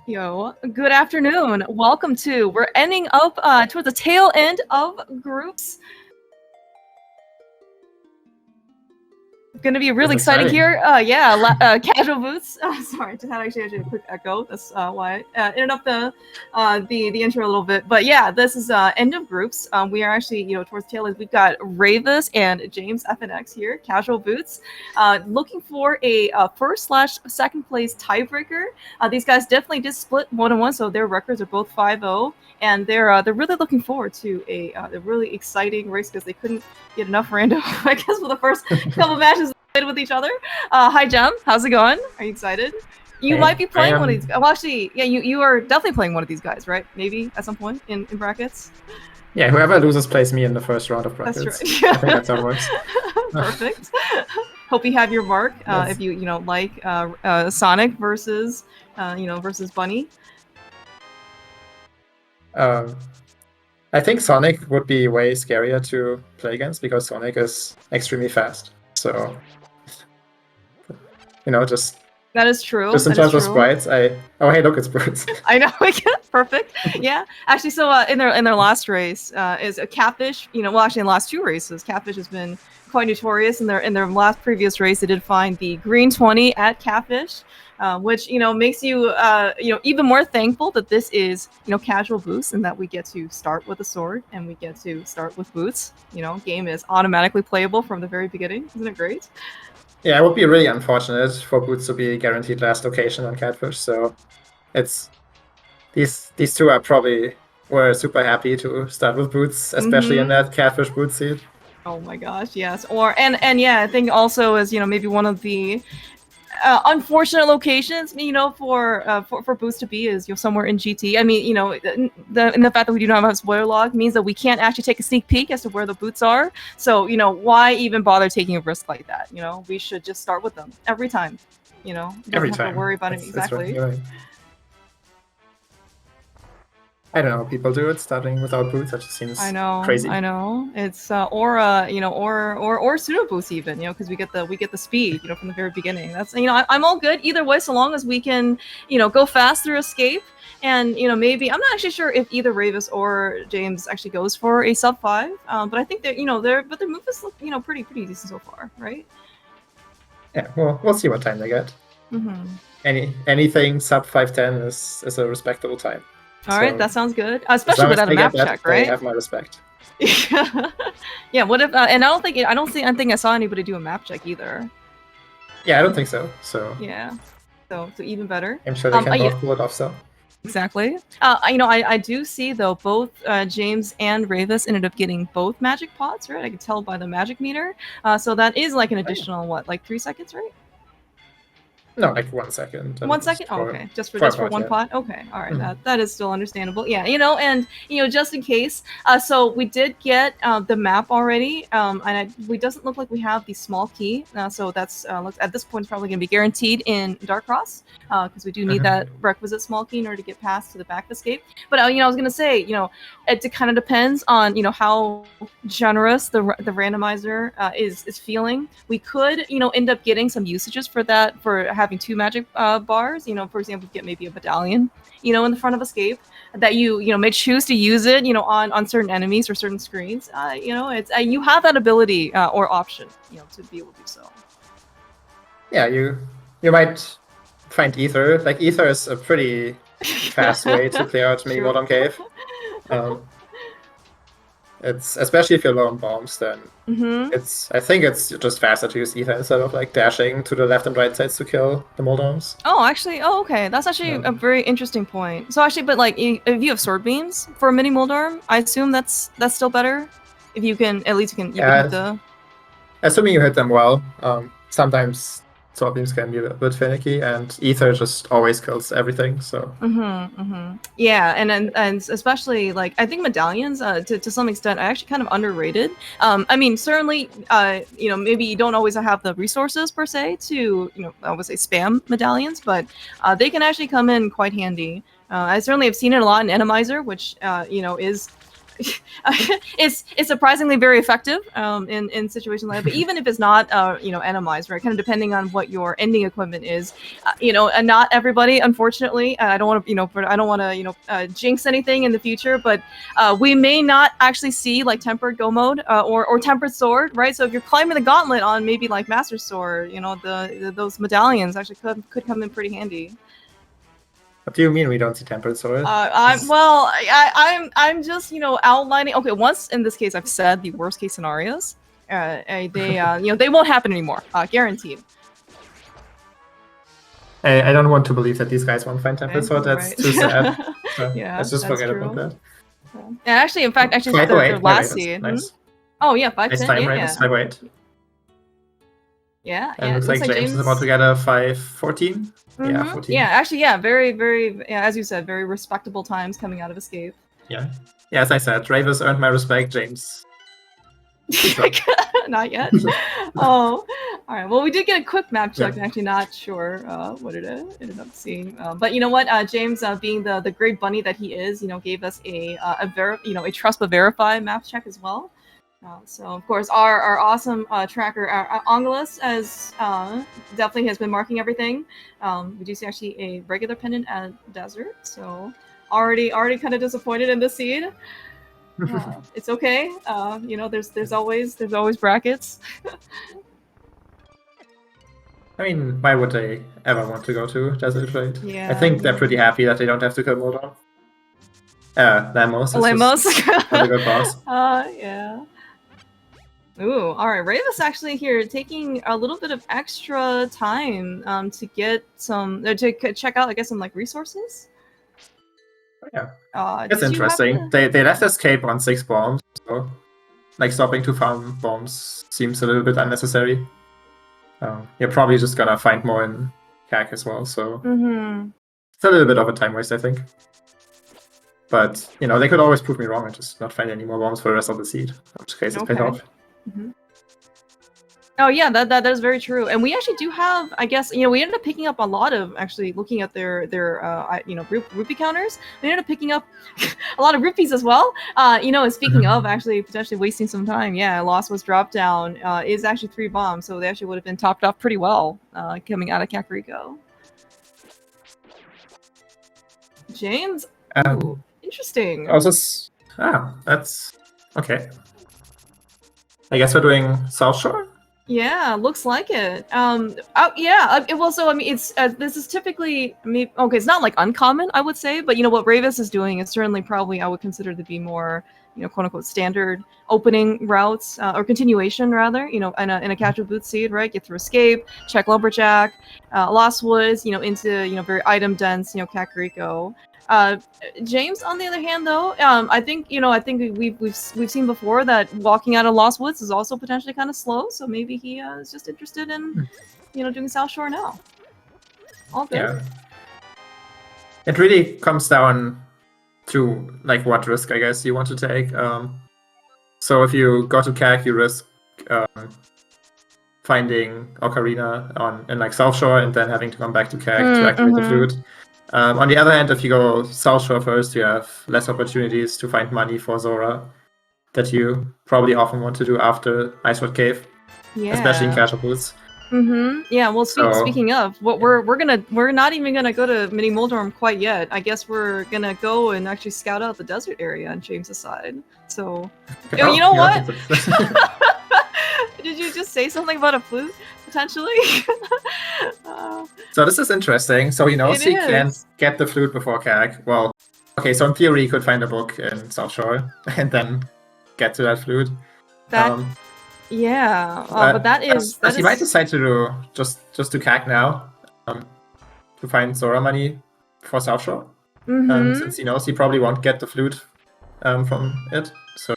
Yo, good afternoon. Welcome to. We're ending up towards the tail end of groups. Going to be really exciting here. Casual boots. Sorry, just had actually a quick echo. That's why I ended up the intro a little bit. But yeah, this is end of groups. We are actually towards the tail end. We've got Rayvis and JamesFnX here. Casual boots, looking for a first/second place tiebreaker. These guys definitely did split 1-1, so their records are both 5-0, and they're really looking forward to a really exciting race because they couldn't get enough random, I guess, for the first couple matches played with each other. Hi, Jem. How's it going? Are you excited? You might be playing one of these. Well, actually, yeah, you are definitely playing one of these guys, right? Maybe at some point in brackets. Yeah, whoever loses plays me in the first round of brackets. That's right. I think that's how it works. Perfect. Hope you have your mark. Yes. If you like Sonic versus versus Bunny. I think Sonic would be way scarier to play against because Sonic is extremely fast. So, just that is true. Just in terms of sprites, oh hey, look, it's birds. I know. Perfect. Yeah. Actually, so in their last race is a Catfish. Well, actually, in the last two races, Catfish has been quite notorious. In their last previous race, they did find the green 20 at Catfish. Which makes you even more thankful that this is casual boots and that we get to start with a sword and we get to start with boots. Game is automatically playable from the very beginning. Isn't it great? Yeah, it would be really unfortunate for boots to be guaranteed last location on Catfish. So it's these two are probably were super happy to start with boots, especially in that Catfish boot seed. Oh my gosh, yes. And yeah, I think also is maybe one of the unfortunate locations, for boots to be is somewhere in GT. I mean, the fact that we do not have a spoiler log means that we can't actually take a sneak peek as to where the boots are. So why even bother taking a risk like that? We should just start with them every time. Every time. Have to worry about it exactly. Right. I don't know. People do it starting without boots. That just seems crazy. I know. It's or pseudo boots even. Because we get the speed. From the very beginning. That's I'm all good either way, so long as we can go fast through escape. And maybe I'm not actually sure if either Rayvis or James actually goes for a sub 5. But I think that their movements look pretty decent so far, right? Yeah. Well, we'll see what time they get. Anything sub 5:10 is a respectable time. All right, that sounds good. Especially without a map check, right? They have my respect. Yeah. What if? And I don't think I saw anybody do a map check either. Yeah, I don't think so. So. Yeah. So even better. I'm sure they can both pull it off. So. Exactly. I do see though both James and Rayvis ended up getting both magic pots, right? I could tell by the magic meter. So that is like an additional like 3 seconds, right? No, like 1 second. 1 second? Oh, okay. Just for one pot? Okay. All right. That is still understandable. Yeah, and just in case. So we did get the map already. And we doesn't look like we have the small key. So that's at this point it's probably gonna be guaranteed in Dark Cross. Because we do need that requisite small key in order to get past to the back escape. But I was gonna say, it kind of depends on how generous the randomizer is feeling. We could end up getting some usages for that for having 2 magic bars. For example, get maybe a medallion in the front of escape that you may choose to use it on certain enemies or certain screens. It's you have that ability or option to be able to do so. Yeah, you might find Ether. Like Ether is a pretty fast way to clear out Mini Modern Cave. It's especially if you're low on bombs, then I think it's just faster to use Ether instead of like dashing to the left and right sides to kill the Moldoms. Oh, actually, okay, that's actually a very interesting point. So actually, but like if you have sword beams for a mini Moldorm, I assume that's still better. If you can, at least you can hit the. Assuming you hit them well, sometimes sword beams can be a bit finicky, and Ether just always kills everything. So. Yeah, and especially like I think medallions to some extent are actually kind of underrated. I mean, certainly, maybe you don't always have the resources per se to I would say spam medallions, but they can actually come in quite handy. I certainly have seen it a lot in Randomizer, which is it's surprisingly very effective in situations like that. But even if it's not endomized, right? Kind of depending on what your ending equipment is, and not everybody, unfortunately. I don't want to I don't want to jinx anything in the future, but we may not actually see like tempered go mode or tempered sword, right? So if you're climbing the gauntlet on maybe like Master Sword, those medallions actually could come in pretty handy. What do you mean we don't see tempered sword? I'm just outlining. Okay, once in this case I've said the worst case scenarios. They won't happen anymore. Guaranteed. I don't want to believe that these guys won't find tempered sword. That's right. too sad. So Yeah, let's just forget about that. And actually, in fact, their last seed. Nice. Oh yeah, 5-10. Nice time, Rayvis. 5-8. Yeah, and looks like James is about to get a 5-14. Yeah, 14. Yeah, actually, yeah, very, very, as you said, very respectable times coming out of Escape. Yeah. Yeah, as I said, Rayvis earned my respect, James. Not yet. Oh, all right. Well, we did get a quick map check. Yeah. Actually, not sure what it ended up seeing. But you know what? James, being the great bunny that he is, gave us a trust but verify map check as well. So of course, our awesome tracker, Angelus, as definitely has been marking everything. We do see actually a regular pendant at Desert, so already kind of disappointed in the seed. It's okay. There's always brackets. I mean, why would they ever want to go to Desert, right? Yeah. I think they're pretty happy that they don't have to kill Modon. Lamos. Lamos. A good boss. Yeah. Ooh, all right. Rayvis actually here taking a little bit of extra time to get some to check out, I guess, some like resources. Yeah, it's interesting. They left Escape on 6 bombs, so like stopping to farm bombs seems a little bit unnecessary. You're probably just gonna find more in CAC as well, so it's a little bit of a time waste, I think. But they could always prove me wrong and just not find any more bombs for the rest of the seed, in which case it paid off. Oh yeah, that is very true. And we actually do have, I guess, we ended up picking up a lot of, actually looking at their rupee counters. We ended up picking up a lot of rupees as well. And speaking of actually potentially wasting some time, yeah, Lost was dropped down. Is actually 3 bombs, so they actually would have been topped off pretty well coming out of Kakariko. James, ooh, interesting. That's okay. I guess we're doing South Shore. Yeah, looks like it. Well, so I mean, it's this is typically okay. It's not like uncommon, I would say, but what Rayvis is doing is certainly probably I would consider to be more quote unquote standard opening routes or continuation rather. In a Capture Boot seed, right? Get through Escape, check Lumberjack, Lost Woods, into very item dense Kakariko. James, on the other hand, though, I think we've seen before that walking out of Lost Woods is also potentially kind of slow. So maybe he is just interested in, doing South Shore now. All good. Yeah. It really comes down to like what risk I guess you want to take. So if you go to CAC, you risk finding Ocarina in like South Shore and then having to come back to CAC to activate the flute. On the other hand, if you go South Shore first, you have less opportunities to find money for Zora that you probably often want to do after Icewood Cave, especially in Casual Boots. Yeah. Well, speaking of, we're not even gonna go to Mini Moldorm quite yet. I guess we're gonna go and actually scout out the desert area on James's side. So, you know what? Did you just say something about a flute? Potentially. So this is interesting. So he knows he can get the flute before CAC. Well, okay, so in theory he could find a book in South Shore and then get to that flute. But he might decide to do just to CAC now to find Zora money for South Shore. Since he knows he probably won't get the flute from it. So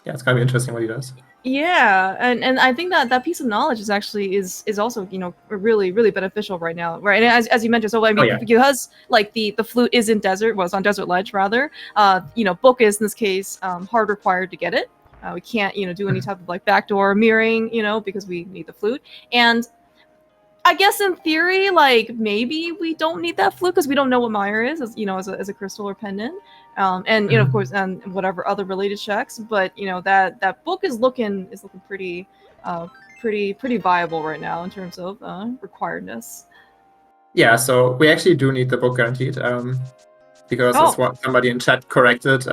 yeah, it's gonna be interesting what he does. Yeah, and I think that piece of knowledge is actually is also really really beneficial right now, right? And as you mentioned, so I mean because like the flute is in desert, it's on Desert Ledge rather. Book is in this case hard required to get it. We can't do any type of like backdoor mirroring, because we need the flute. And I guess in theory, like maybe we don't need that fluke because we don't know what Meyer is, as as a crystal or pendant, and of course, and whatever other related checks. But that book is looking pretty, pretty viable right now in terms of requiredness. Yeah, so we actually do need the book guaranteed, because it's what somebody in chat corrected.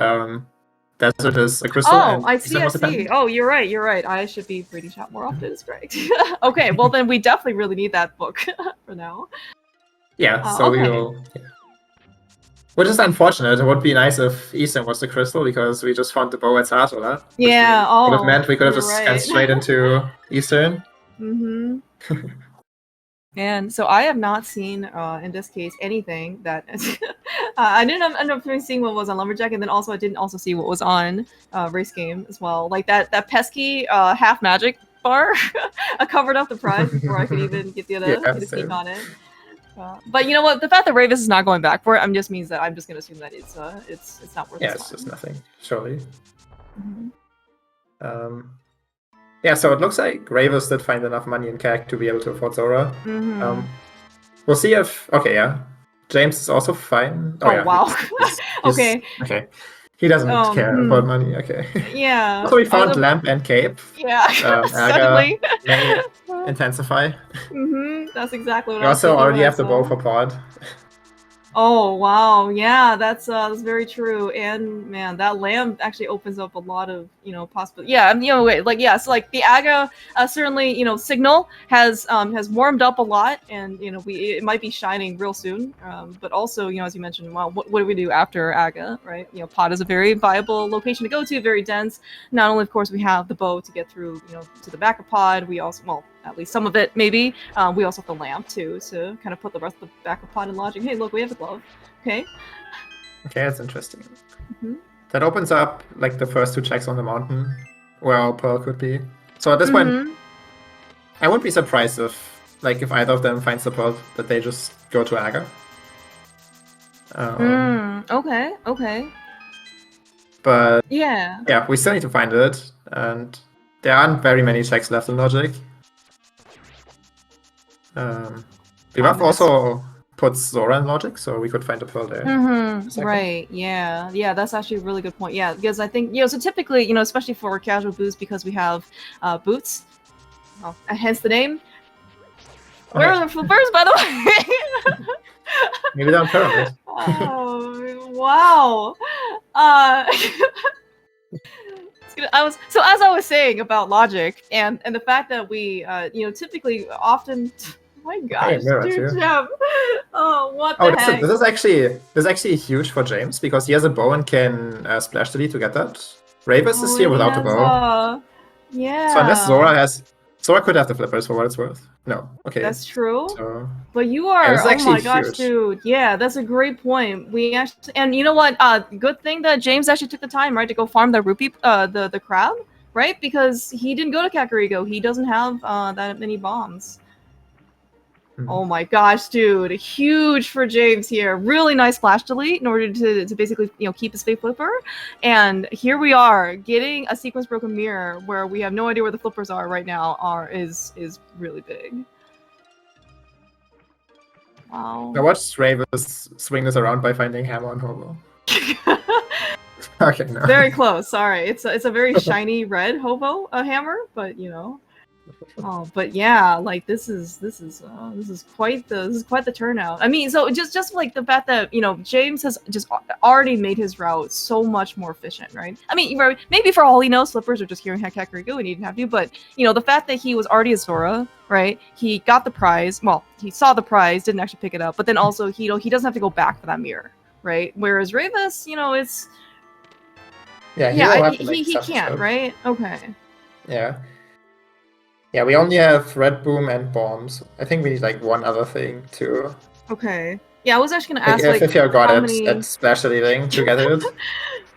Desert is a crystal. Oh, I see. Oh, you're right. I should be reading chat more often. It's great. Okay, well then we definitely really need that book for now. Yeah, so okay. we will. Yeah. Which is unfortunate. It would be nice if Eastern was the crystal because we just found the bow at Saratola. Yeah. Would have meant we could have just gone straight into Eastern. And so I have not seen, in this case, anything that I didn't end up seeing what was on Lumberjack, and then also I didn't also see what was on Race Game as well. Like that pesky half magic bar, I covered up the prize before I could even get the sneak on it. But you know what? The fact that Rayvis is not going back for it, just means that I'm just gonna assume that it's not worth it. Yeah, it's just nothing, surely. Yeah, so it looks like Rayvis did find enough money in CAC to be able to afford Zora. We'll see if... Okay, yeah. James is also fine. Oh, yeah, wow. Okay. Okay. He doesn't care about money, okay. Yeah. So we found Lamp and Cape. Yeah, suddenly. May intensify. That's exactly what we also already have the bow for pod. Oh wow, yeah, that's very true. And man, that lamp actually opens up a lot of possibilities. Yeah, so like the Aga certainly signal has warmed up a lot, and it might be shining real soon. But also as you mentioned, well, what do we do after Aga, right? Pod is a very viable location to go to, very dense. Not only of course we have the bow to get through to the back of pod, we also at least some of it, maybe. We also have the lamp, too, to kind of put the rest of the back of pod in logic. Hey, look, we have the glove. Okay. Okay, that's interesting. That opens up, like, the first two checks on the mountain, where our pearl could be. So at this point, I wouldn't be surprised if either of them finds the pearl, that they just go to Aga. Okay. But, yeah, we still need to find it, and there aren't very many checks left in logic. Bivaf also puts Zora in logic, so we could find a pearl there. Right, yeah, that's actually a really good point. Yeah, because I think, so typically, especially for casual boots, because we have boots, hence the name. Where are the flippers, by the way? Maybe they're on pyramid. Oh, wow. As I was saying about logic and the fact that we typically often my gosh, dude, Jeff. Oh, what the heck? This is actually huge for James because he has a bow and can splash delete to get that. Rayvis is here without the bow. Yeah. So unless Zora could have the flippers for what it's worth. No, okay. That's true. So, but you are, oh my gosh, dude. Yeah, that's a great point. We actually, and you know what? Good thing that James actually took the time, right, to go farm the rupee, the crab, right? Because he didn't go to Kakariko. He doesn't have that many bombs. Oh my gosh, dude. Huge for James here. Really nice flash delete in order to basically, keep his fake flipper. And here we are getting a sequence broken mirror where we have no idea where the flippers are right now is really big. Wow. Now watch Rayvis swing this around by finding hammer on hobo. Okay, no. Very close. Sorry. It's a very shiny red hobo hammer, but oh, but yeah, like this is quite the turnout. I mean, so just like the fact that James has just already made his route so much more efficient, right? I mean, maybe for all he knows, flippers are just here in Kakariko and he didn't have to, but the fact that he was already a Zora, right? He got the prize. Well, he saw the prize, didn't actually pick it up, but then also he doesn't have to go back for that mirror, right? Whereas Rayvis, it's he can't, right? Okay. Yeah. Yeah, we only have red boom and bombs. I think we need like one other thing too. Okay. Yeah, I was actually gonna ask if you're good at splash deleting to get it.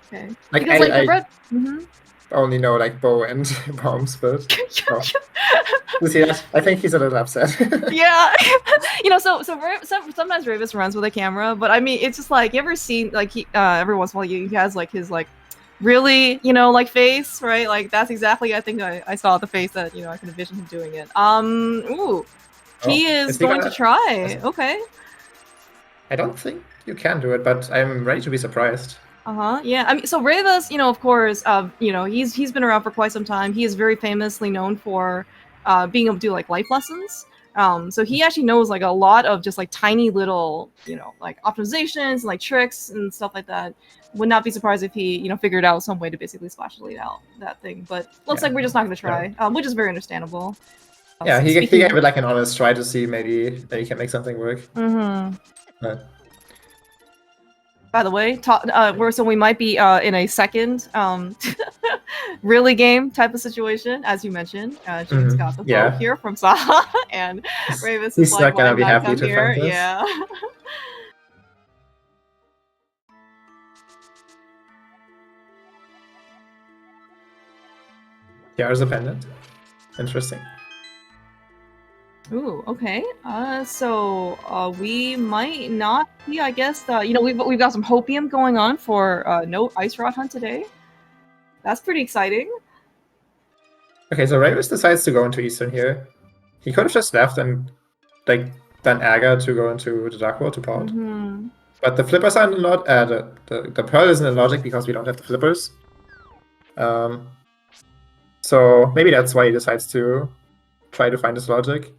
Okay. Like because the red. Only know like bow and bombs, but you see that? I think he's a little upset. Yeah. So sometimes Rayvis runs with a camera, but I mean, it's just like you ever seen like every once in a while he has like his like. Really, like face, right? Like that's exactly I think I saw the face that I can envision him doing it. Ooh. He is going to try. Okay. I don't think you can do it, but I'm ready to be surprised. Yeah. I mean, so Rayvis, of course, he's been around for quite some time. He is very famously known for being able to do like life lessons. So he actually knows like a lot of just like tiny little, like optimizations, like tricks and stuff like that. Would not be surprised if he, figured out some way to basically splash delete out that thing. But looks like we're just not going to try, which is very understandable. Yeah, he gave it like an honest try to see maybe he can make something work. By the way, so we might be in a second really game type of situation, as you mentioned. James got the vote here from Saha, and Rayvis is like, not gonna be happy to here. Find this. Yeah. Tiara's a pendant. Interesting. Ooh, okay. So we might not be, I guess. We've got some hopium going on for no ice rod hunt today. That's pretty exciting. Okay, so Rayvis decides to go into Eastern here. He could have just left and like done Aga to go into the Dark World to pot. But the flippers are in the Pearl isn't in logic because we don't have the flippers. So maybe that's why he decides to try to find this logic.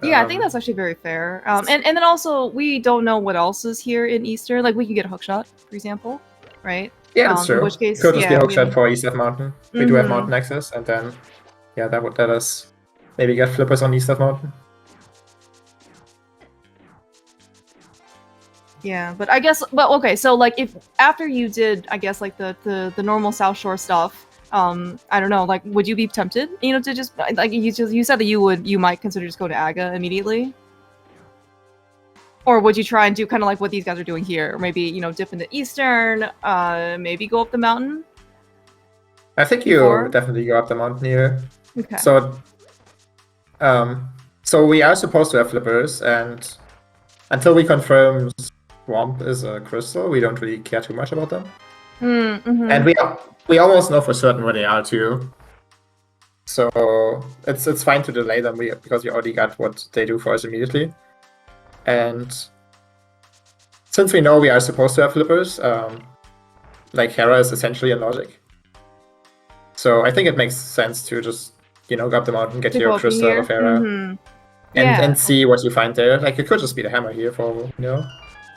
Yeah, I think that's actually very fair. And then also, we don't know what else is here in Eastern. Like, we can get a hookshot, for example, right? Yeah, that's true. In which case, could just be a hookshot for East of Mountain. We do have Mountain access, and then, yeah, that would let us maybe get flippers on East of Mountain. Yeah, but I guess, okay, so like if after you did, I guess like the normal South Shore stuff, I don't know, like would you be tempted, to just like you said that you might consider just go to Aga immediately, or would you try and do kind of like what these guys are doing here, or maybe dip into Eastern, maybe go up the mountain? I think you definitely go up the mountain here. Okay. So we are supposed to have flippers, and until we confirm Swamp is a crystal, we don't really care too much about them. And we almost know for certain where they are too. So it's fine to delay them because we already got what they do for us immediately. And since we know we are supposed to have flippers, like Hera is essentially in logic. So I think it makes sense to just go up the mountain, get your crystal out of Hera, and see what you find there. Like it could just be the hammer here for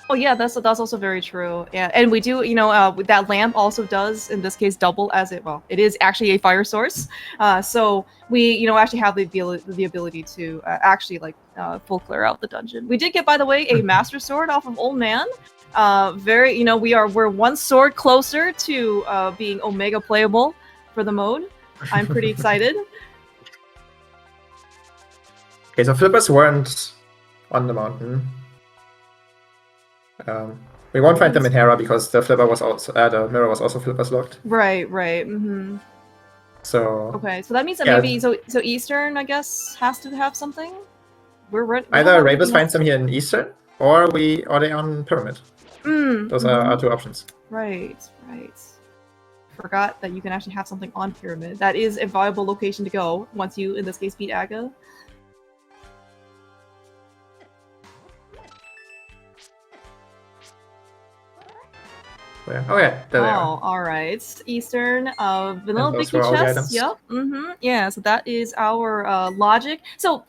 Oh yeah, that's also very true. Yeah, and we do, that lamp also does in this case double as it is actually a fire source. So we actually have the ability to actually like full clear out the dungeon. We did get, by the way, a master sword off of Old Man. We're one sword closer to being Omega playable for the mode. I'm pretty excited. Okay, so flippers weren't on the mountain. We won't find them in Hera because the flipper was also the mirror was also flippers locked. Right. So okay, so that means that maybe so Eastern, I guess, has to have something. Either Rayvis finds them here in Eastern, or they on Pyramid. Those are our two options. Right. Forgot that you can actually have something on Pyramid. That is a viable location to go once you, in this case, beat Aga. Where? Oh yeah, there they are. All right. Eastern, vanilla Vicky chest. Yep. Yeah. So that is our logic. So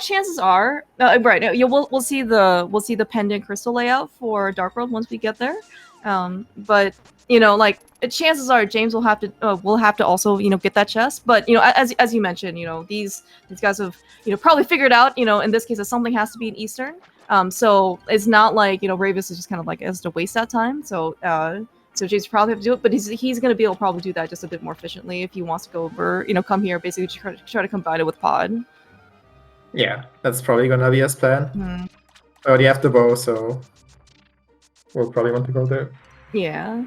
chances are, right? We'll see the pendant crystal layout for Dark World once we get there. But like chances are James will have to also get that chest. But as you mentioned, these guys have probably figured out in this case that something has to be in Eastern. So it's not like Rayvis is just kind of like has to waste that time. So James probably have to do it, but he's going to be able to probably do that just a bit more efficiently if he wants to go over, come here, basically try to combine it with Pod. Yeah, that's probably going to be his plan. I already have the bow, so we'll probably want to go there. Yeah.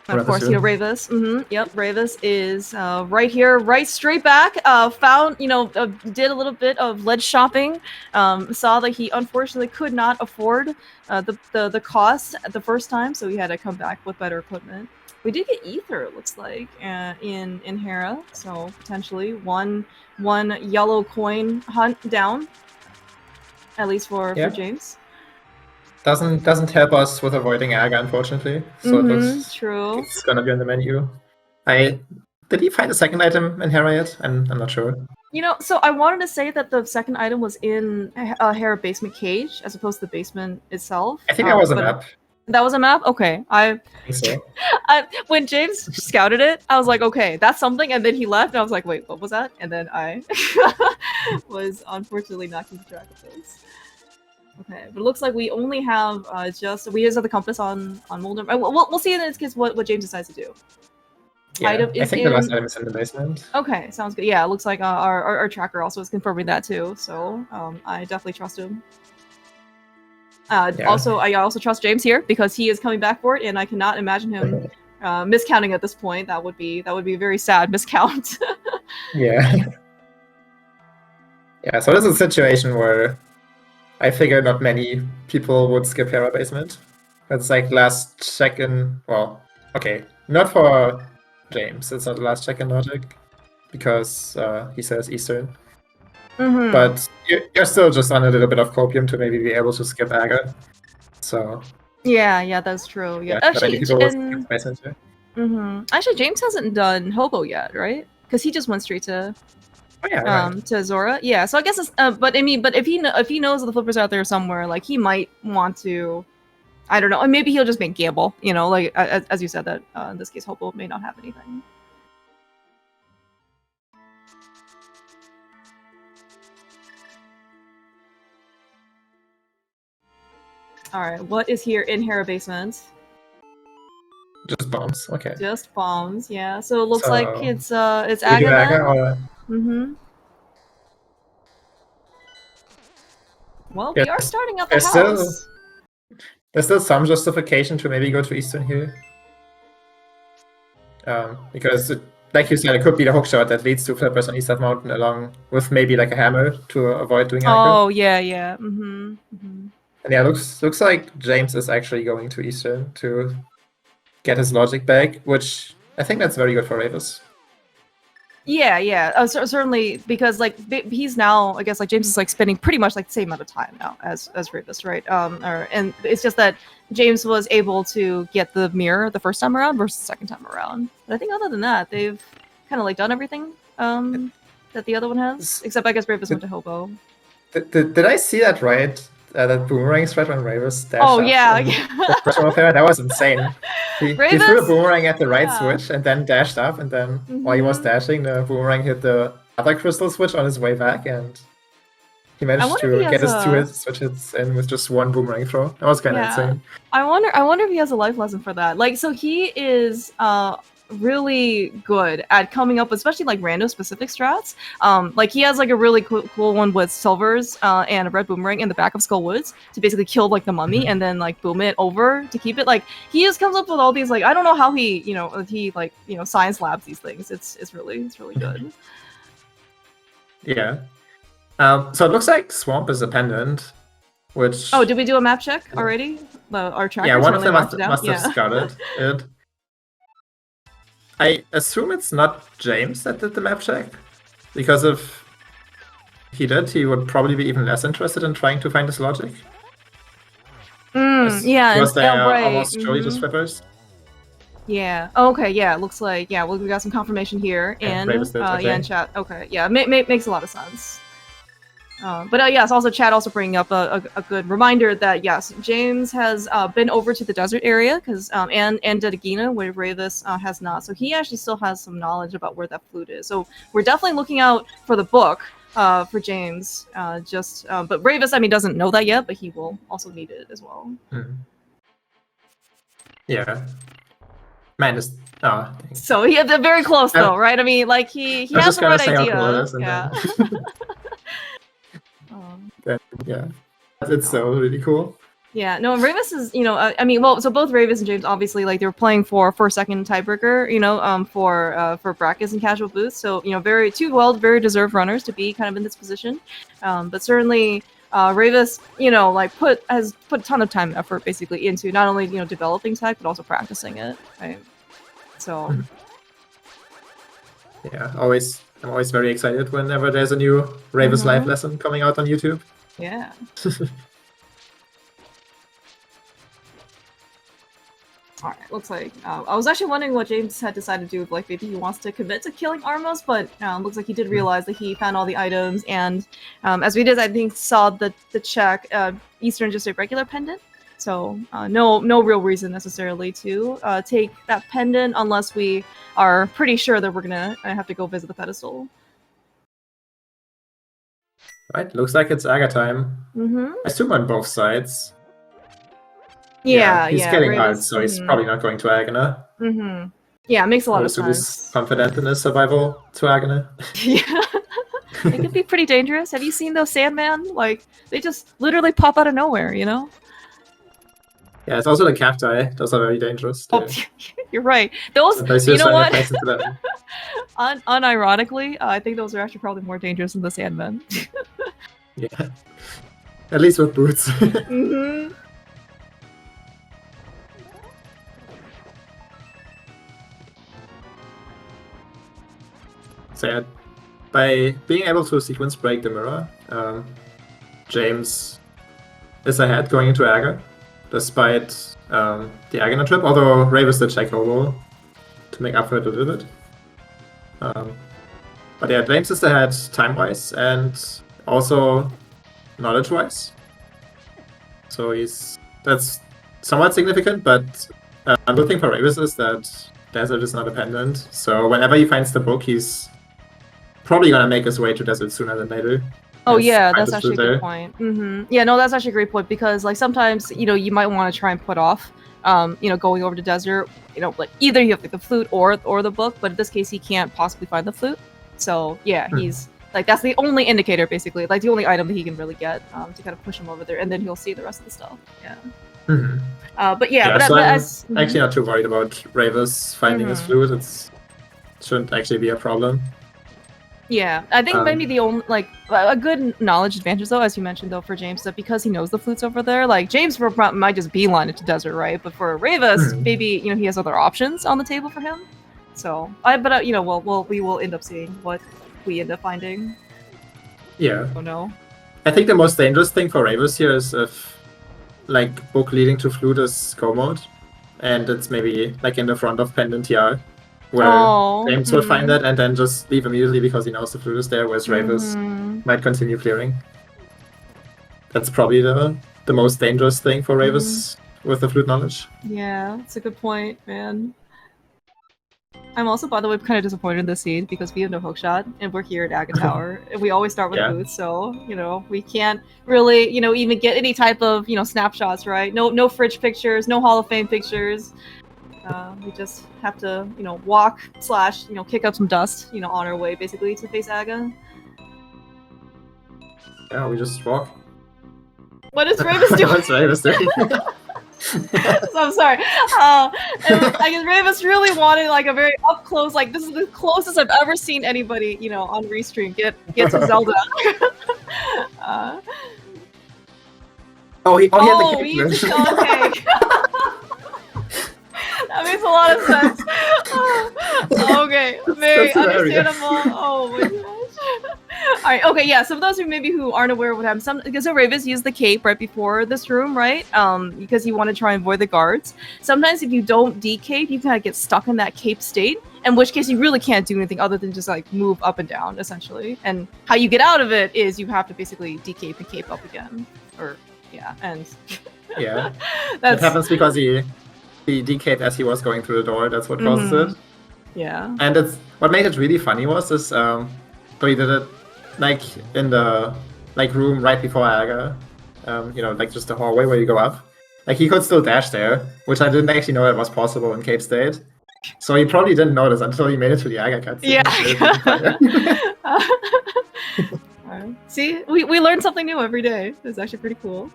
And of course, Rayvis. Yep, Rayvis is right here, right straight back. Found, did a little bit of ledge shopping. Saw that he unfortunately could not afford the cost the first time, so he had to come back with better equipment. We did get Ether, it looks like, in Hera, so potentially one yellow coin hunt down, at least for James. Doesn't help us with avoiding Aga, unfortunately. So it looks true. It's gonna be on the menu. Did he find a second item in Hera yet? I'm not sure. You know, so I wanted to say that the second item was in a Hera basement cage as opposed to the basement itself. I think that was a map. That was a map? Okay. I think so. When James scouted it, I was like, okay, that's something, and then he left, and I was like, wait, what was that? And then I was unfortunately not keeping track of those. Okay, but it looks like we only have we just have the compass on Mulder. We'll see in this case what James decides to do. Yeah, I think the last item is in the basement. Okay, sounds good. Yeah, it looks like our tracker also is confirming that too, so I definitely trust him. Also, I also trust James here because he is coming back for it, and I cannot imagine him miscounting at this point. That would be a very sad miscount. Yeah. Yeah, so this is a situation where I figure not many people would skip Hera basement. It's like last check-in. Well, okay, not for James. It's not the last check-in logic because he says Eastern. But you're still just on a little bit of copium to maybe be able to skip Aga. So yeah, that's true. Yeah, actually, actually, James hasn't done Hobo yet, right? Because he just went straight to to Zora. Yeah, so I guess it's but I mean, but if he knows that the flippers are out there somewhere, like he might want to, I don't know, and maybe he'll just make gamble, you know, like as you said that in this case, Hobo may not have anything. All right, what is here in Hera basement? Just bombs. Okay. Just bombs. Yeah. So it looks like it's Aga. Well, we are starting out the house. There's still some justification to maybe go to Eastern here. Because, like you said, it could be the hookshot that leads to flippers on East Mountain along with maybe like a hammer to avoid doing Aga. Oh, yeah. And yeah, looks like James is actually going to Eastern to get his logic back, which I think that's very good for Rayvis. Yeah. Certainly, because like he's now, I guess, like James is like spending pretty much like the same amount of time now as Rayvis, right? And it's just that James was able to get the mirror the first time around versus the second time around. But I think other than that, they've kind of like done everything that the other one has, except I guess Rayvis went to Hobo. Did I see that right? That boomerang threat when Rayvis dashed up. Yeah. That was insane. He threw a boomerang at the right switch and then dashed up, and then while he was dashing, the boomerang hit the other crystal switch on his way back, and he managed to get his two switch hits in with just one boomerang throw. That was kind of insane. I wonder if he has a life lesson for that. Like, so he is really good at coming up with, especially like random specific strats. Like he has like a really cool one with silvers and a red boomerang in the back of Skull Woods to basically kill like the mummy and then like boom it over to keep it. Like he just comes up with all these, like, I don't know how he science labs these things. It's really good. Yeah. So it looks like Swamp is a pendant, which... Oh, did we do a map check already? Our trackers. Yeah, one of them must have scouted it. I assume it's not James that did the map check, because if he did, he would probably be even less interested in trying to find his logic. Because they are almost surely just flippers. Yeah. Okay. Yeah. It looks like we got some confirmation here and in chat. Okay. Yeah. Makes a lot of sense. But yes, also chat also bringing up a good reminder that yes, James has been over to the desert area because and Dedegina, where Rayvis has not. So he actually still has some knowledge about where that flute is. So we're definitely looking out for the book for James. But Rayvis, I mean, doesn't know that yet, but he will also need it as well. Yeah. Man, just so they're very close though, right? I mean, like he has the right idea. Yeah, it's so really cool. Yeah, no, and Rayvis is, I mean, well, so both Rayvis and James obviously like they're playing for second tiebreaker, for brackets and casual booths. So very deserved runners to be kind of in this position. But certainly Rayvis, has put a ton of time and effort basically into not only developing tech but also practicing it. Right. So. Yeah, I'm always very excited whenever there's a new Rayvis live lesson coming out on YouTube. Yeah. Alright, looks like I was actually wondering what James had decided to do, like maybe he wants to commit to killing Armos, but looks like he did realize that he found all the items, and as we did, I think, saw the check, Eastern just a regular pendant, so no real reason necessarily to take that pendant unless we are pretty sure that we're gonna have to go visit the pedestal. Right, looks like it's Aga time. I assume on both sides. Yeah, he's getting hard, so he's probably not going to Agana. Yeah, it makes a lot of sense. He's confident in his survival to Agana. Yeah. It could be pretty dangerous. Have you seen those Sandman? Like, they just literally pop out of nowhere, you know? Yeah, it's also the cacti. Those are very dangerous. Oh, you're right. Those, you know what? Unironically, I think those are actually probably more dangerous than the Sandmen. Yeah. At least with boots. So yeah, by being able to sequence break the mirror, James is ahead going into Aga, despite the Agana trip, although Rayvis did check over to make up for it a little bit. But yeah, James is ahead time-wise and also knowledge-wise. So that's somewhat significant, but a good thing for Rayvis is that Desert is not a pendant, so whenever he finds the book, he's probably gonna make his way to Desert sooner than later. Oh yeah, that's actually a good point. Yeah, no, that's actually a great point, because like sometimes, you know, you might want to try and put off, you know, going over to Desert. You know, like either you have like the flute or the book, but in this case, he can't possibly find the flute. So yeah, he's like, that's the only indicator, basically, like the only item that he can really get to kind of push him over there, and then he'll see the rest of the stuff. Yeah. But yeah, so I'm actually not too worried about Rayvis finding his flute. It shouldn't actually be a problem. Yeah, I think maybe the only, like, a good knowledge advantage, though, as you mentioned, though, for James, that because he knows the flute's over there, like, James might just beeline it to Desert, right? But for Rayvis, maybe, you know, he has other options on the table for him. So, but you know, we will end up seeing what we end up finding. Yeah. Oh no. I think the most dangerous thing for Rayvis here is if, like, book leading to flute is go mode, and it's maybe, like, in the front of Pendant TR, where James will find that and then just leave immediately because he knows the flute is there, whereas Rayvis might continue clearing. That's probably the most dangerous thing for Rayvis with the flute knowledge. Yeah, that's a good point, man. I'm also, by the way, kind of disappointed in this scene because we have no hookshot, and we're here at Aga Tower, and we always start with boots, so, you know, we can't really, you know, even get any type of, you know, snapshots, right? No fridge pictures, no Hall of Fame pictures. We just have to, you know, walk / you know, kick up some dust, you know, on our way, basically, to face Aga. Yeah, we just walk. What is Rayvis doing? What's Rayvis doing? So I'm sorry. And I guess Rayvis really wanted like a very up close, like this is the closest I've ever seen anybody, you know, on Restream get to Zelda. He had the cake. He used the shell cake. That makes a lot of sense. Okay, very understandable. Oh my gosh. Alright, okay, yeah, so for those who aren't aware of what happened, because Rayvis used the cape right before this room, right? Because he wanted to try and avoid the guards. Sometimes if you don't decape, you kind of get stuck in that cape state, in which case you really can't do anything other than just like move up and down, essentially. And how you get out of it is you have to basically decape and cape up again. Or, yeah, and... yeah, that happens because he decayed as he was going through the door. That's what causes it. Yeah. And what made it really funny was this, so he did it like in the room right before Aga, you know, like just the hallway where you go up. Like he could still dash there, which I didn't actually know it was possible in Cape State. So he probably didn't notice until he made it to the Aga cutscene. Yeah. See, we learn something new every day. It's actually pretty cool.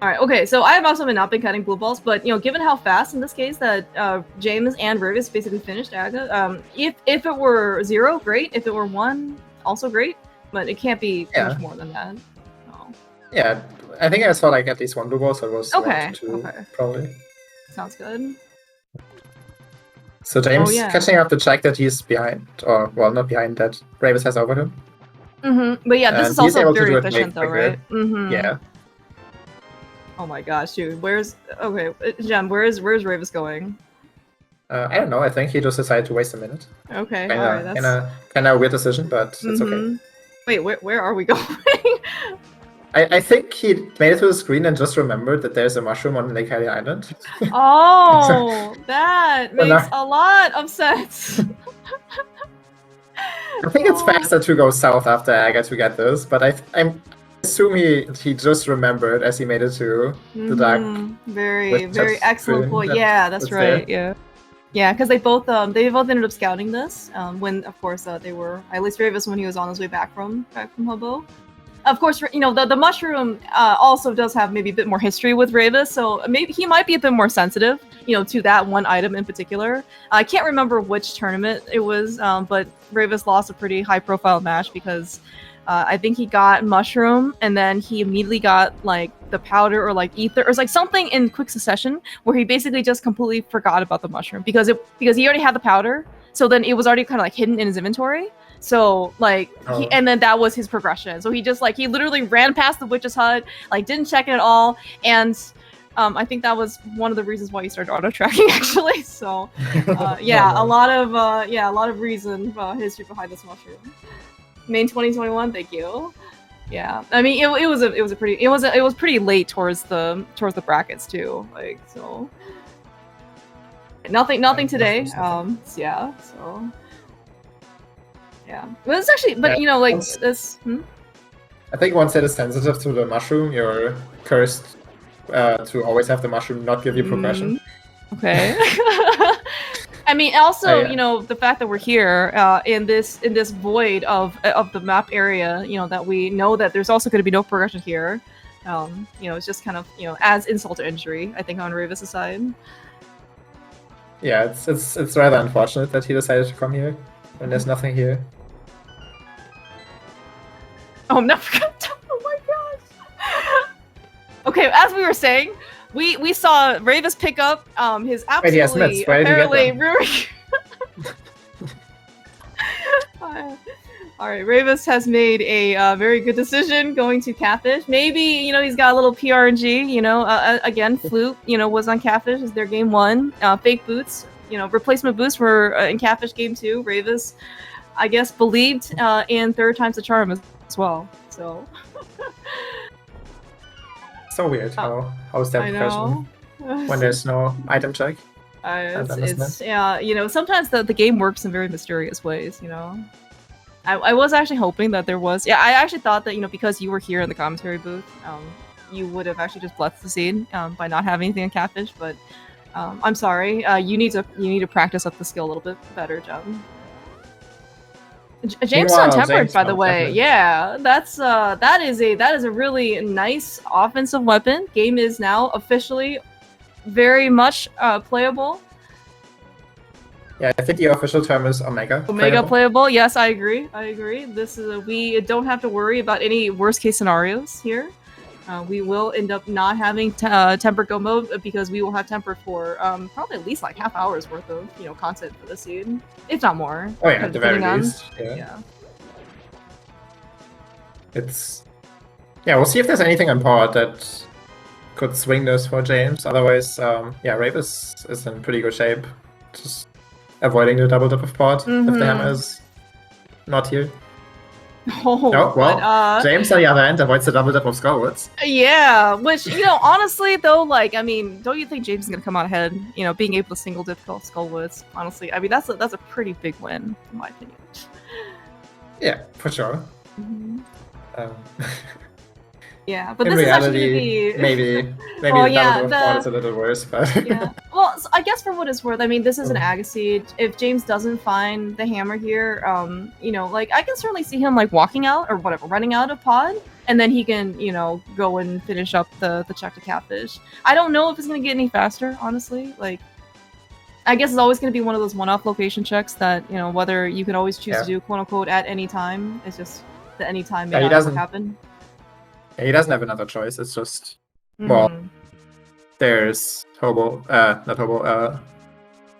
Alright, okay, so I have also not been cutting blue balls, but, you know, given how fast, in this case, that James and Rayvis basically finished Aga, if it were 0, great. If it were 1, also great. But it can't be much more than that. No. Yeah, I think I saw, like, at least 1 blue ball, so it was okay. 2, probably. Sounds good. So James catching up the check that he's behind, or well, not behind, that Rayvis has over him. But yeah, this is also very efficient though, right? Yeah. Oh my gosh, dude. Jem, where's Rayvis going? I don't know. I think he just decided to waste a minute. Okay, Kinda, alright, that's kinda a weird decision, but it's okay. Wait, where are we going? I think he made it to the screen and just remembered that there's a mushroom on Lake Haley Island. Oh, that makes a lot of sense. I think it's faster to go south after Aga to get this, but I assume he just remembered as he made it to the dark. Very excellent point. Yeah, that's right. There. Yeah, because they both ended up scouting this when, of course, they were, at least Rayvis when he was on his way back from Hobo. Of course, you know, the mushroom also does have maybe a bit more history with Rayvis, so maybe he might be a bit more sensitive, you know, to that one item in particular. I can't remember which tournament it was, but Rayvis lost a pretty high-profile match because I think he got mushroom, and then he immediately got like the powder or like ether or like something in quick succession, where he basically just completely forgot about the mushroom because he already had the powder, so then it was already kind of like hidden in his inventory. So like, and then that was his progression. So he just like, he literally ran past the witch's hut, like didn't check it at all. And I think that was one of the reasons why he started auto tracking actually. So yeah, a lot of reason history behind this mushroom. Main 2021, thank you. Yeah, I mean it was pretty late towards the brackets too. Like so, nothing today. Yeah, so. Yeah, well, it's actually, but you know, like this. I think once it is sensitive to the mushroom, you're cursed to always have the mushroom not give you progression. Okay. I mean, also, you know, the fact that we're here in this void of the map area, you know, that we know that there's also going to be no progression here. You know, it's just kind of, you know, adds insult to injury, I think, on Rayvis' side. Yeah, it's rather unfortunate that he decided to come here when there's nothing here. Oh, no! Oh my gosh! Okay, as we were saying, we saw Rayvis pick up his absolutely apparently ruining. All right, Rayvis has made a very good decision going to Catfish. Maybe, you know, he's got a little PRNG. You know, again, Flute, you know, was on Catfish as their game 1. Fake boots, you know, replacement boots were in Catfish game 2. Rayvis, I guess, believed in third time's the charm as well. So. So weird how is that professional when there's no item check. It's yeah, you know, sometimes the game works in very mysterious ways. You know. I was actually hoping that there was. Yeah, I actually thought that, you know, because you were here in the commentary booth, you would have actually just blessed the scene by not having anything in Catfish. But I'm sorry. You need to practice up the skill a little bit better, Jem. James Untempered, by the way. Yeah, that is a really nice offensive weapon. Game is now officially very much playable. Yeah, I think the official term is Omega. Omega playable. Yes, I agree. This is we don't have to worry about any worst case scenarios here. We will end up not having tempered go mode because we will have tempered for probably at least like half hour's worth of, you know, content for the seed, if not more. Oh yeah, at the very least. Yeah. We'll see if there's anything on pod that could swing this for James. Otherwise, yeah, Rayvis is in pretty good shape. Just avoiding the double dip of pod if the hammer is not here. Oh, no, well, but, James on the other end avoids the double dip of Skullwoods. Yeah, which, you know, honestly though, like, I mean, don't you think James is gonna come out ahead? You know, being able to single dip Skullwoods, honestly, I mean, that's a pretty big win, in my opinion. Yeah, for sure. Yeah, but this reality, is actually maybe well, the double dip of pod is a little worse, but yeah. Well, so I guess for what it's worth, I mean, this is an Agaseed. If James doesn't find the hammer here, you know, like, I can certainly see him, like, walking out, or whatever, running out of pod, and then he can, you know, go and finish up the check to Catfish. I don't know if it's going to get any faster, honestly. Like, I guess it's always going to be one of those one-off location checks that, you know, whether you can always choose to do, quote-unquote, at any time. It's just that any time may not happen. Yeah, he doesn't have another choice. It's just, well, there's Hobo, not Hobo,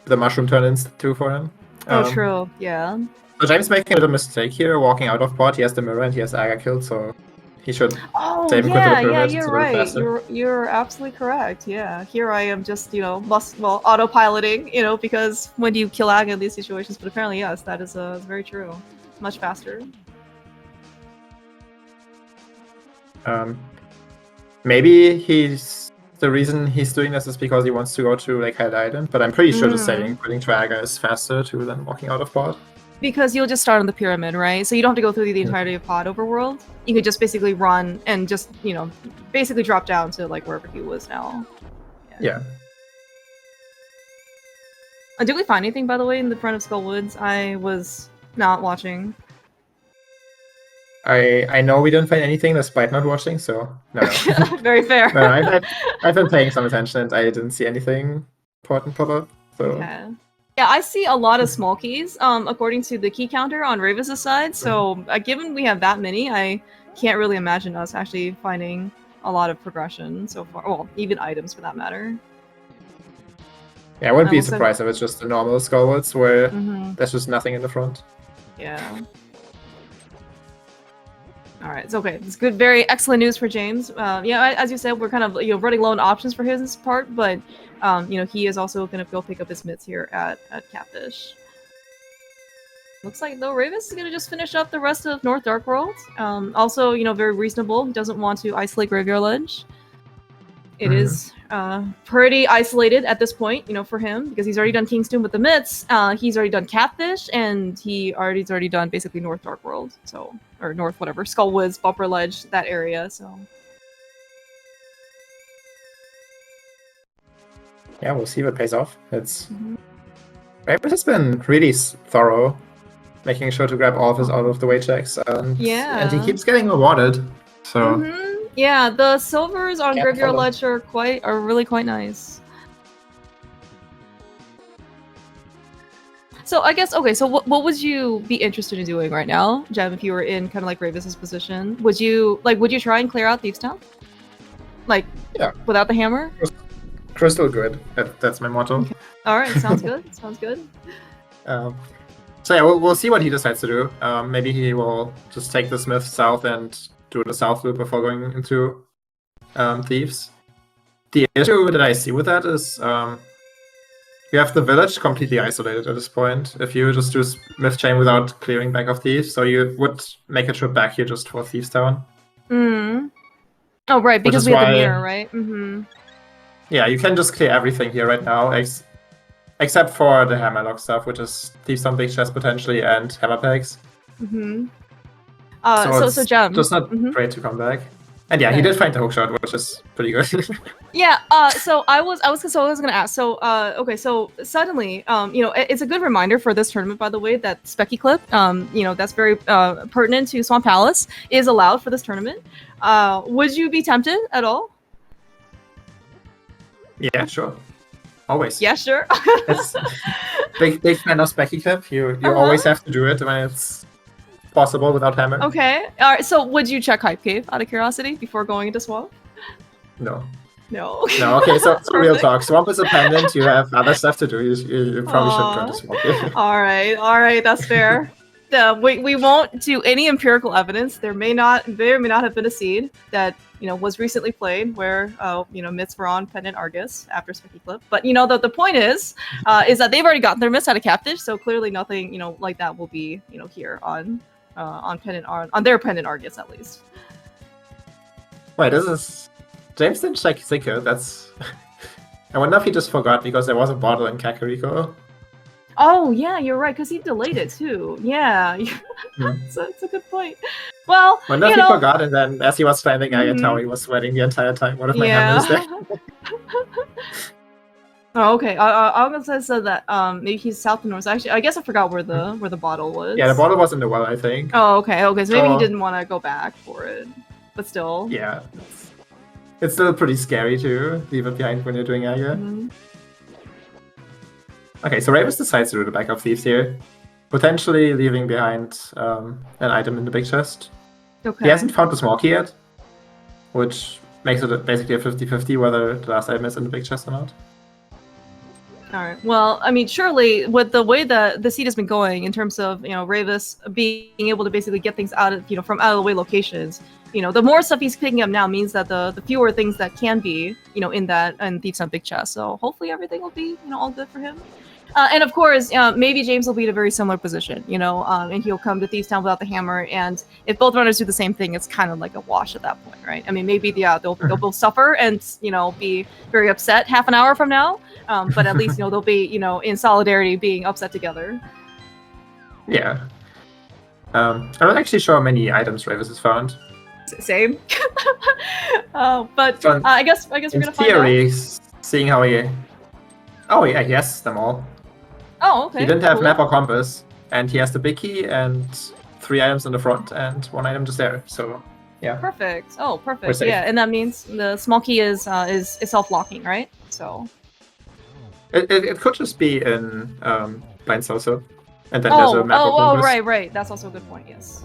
the mushroom turn-ins too for him. Oh, true. Yeah. So James making a little mistake here, walking out of bot. He has the mirror and he has Aga killed, so he should. Oh yeah, you're right. You're absolutely correct. Yeah, here I am just autopiloting, because when you kill Aga in these situations, but apparently yes, that is very true. Much faster. Maybe the reason he's doing this is because he wants to go to like Hell Island, but I'm pretty sure just saying putting to Aga is faster too than walking out of bot. Because you'll just start on the pyramid, right? So you don't have to go through the entirety of pod overworld. You could just basically run and just, basically drop down to like wherever he was now. Yeah. Did we find anything, by the way, in the front of Skull Woods? I was not watching. I know we didn't find anything despite not watching, so no. Very fair. No, I've been paying some attention and I didn't see anything important pop up. So. Okay. Yeah, I see a lot of small keys, according to the key counter on Rayvis' side, so given we have that many, I can't really imagine us actually finding a lot of progression so far. Well, even items for that matter. Yeah, I wouldn't be surprised if it's just the normal Skull Woods where there's just nothing in the front. Yeah. Alright, it's okay. It's good, very excellent news for James. Yeah, as you said, we're kind of running low on options for his part, but he is also gonna go pick up his mitts here at Catfish. Looks like though Rayvis is gonna just finish up the rest of North Dark World. Also, very reasonable. He doesn't want to isolate Graveyard Ledge. It is pretty isolated at this point, for him, because he's already done King's Tomb with the mitts. He's already done Catfish, and he's already done basically North Dark World. So, or North whatever, Skull Woods, Bumper Ledge, that area. So. Yeah, we'll see what pays off. It's Rayvis has been really thorough, making sure to grab all of his out of the way checks, and he keeps getting rewarded. So. Yeah, the silvers on Graveyard Ledge are really quite nice. So I guess so what would you be interested in doing right now, Jem, if you were in kind of like Rayvis' position? Would you try and clear out Thieves Town? Like without the hammer? Crystal good. That's my motto. Okay. Alright, sounds good. Sounds good. So yeah, we'll see what he decides to do. Maybe he will just take the Smith south and do the south loop before going into Thieves. The issue that I see with that is you have the village completely isolated at this point. If you just do Smith Chain without clearing back of Thieves, so you would make a trip back here just for Thieves Town. Oh, right, because we have the mirror, right? Yeah, you can just clear everything here right now, except for the Hammerlock stuff, which is Thieves Town Big Chest potentially and Hammer Pegs. So Jem, just not great to come back. And yeah, he did find the hookshot, which is pretty good. Yeah. So I was gonna ask. So okay. So suddenly, it's a good reminder for this tournament, by the way, that Specky Clip, that's very pertinent to Swamp Palace, is allowed for this tournament. Would you be tempted at all? Yeah, sure. Always. Yeah, sure. It's big fan of Specky Clip. You always have to do it when it's possible without hammer. Okay. All right. So would you check Hype Cave out of curiosity before going into Swamp? No. No. No. Okay. So real talk. Swamp is a pendant. You have other stuff to do. You probably shouldn't go to Swamp. All right. All right. That's fair. We won't do any empirical evidence. There may or may not have been a seed that was recently played where mitts were on Pendant Argus after Specky Clip. But the point is that they've already gotten their mitts out of Catfish, so clearly nothing like that will be here on Pendant on their Pendant Argus at least. Wait, this is James didn't check Zika. That's I wonder if he just forgot because there was a bottle in Kakariko. Oh yeah, you're right, because he delayed it too. Yeah, so it's a good point. Well, I wonder if he forgot, and then as he was spamming I can tell he was sweating the entire time. One of my hammers there. Oh, okay. I'm gonna say that maybe he's south and north. Actually, I guess I forgot where the bottle was. Yeah, the bottle was in the well, I think. Oh, okay. Okay, so maybe he didn't want to go back for it, but still. Yeah, it's still pretty scary to leave it behind when you're doing Aga. Okay, so Rayvis decides to do the backup Thieves here, potentially leaving behind an item in the big chest. Okay. He hasn't found the small key yet, which makes it basically a 50-50 whether the last item is in the big chest or not. All right. Well, I mean, surely with the way that the seed has been going in terms of Rayvis being able to basically get things out of from out of the way locations, the more stuff he's picking up now means that the fewer things that can be in that and Thieves on Big Chest. So hopefully everything will be all good for him. And of course, maybe James will be in a very similar position, and he'll come to Thieves Town without the hammer. And if both runners do the same thing, it's kind of like a wash at that point, right? I mean, maybe they'll both suffer and be very upset half an hour from now. But at least they'll be in solidarity, being upset together. Yeah. I'm not actually sure how many items Rayvis has found. Same. But I guess we're gonna find out. In theory, seeing how he. Oh yeah, he has them all. Oh, okay. He didn't have map or compass, and he has the big key and 3 items in the front and 1 item just there. So yeah. Perfect. Oh, perfect. Yeah, and that means the small key is self-locking, right? So. It could just be in Blind also, and then there's a map or compass. Right. That's also a good point. Yes.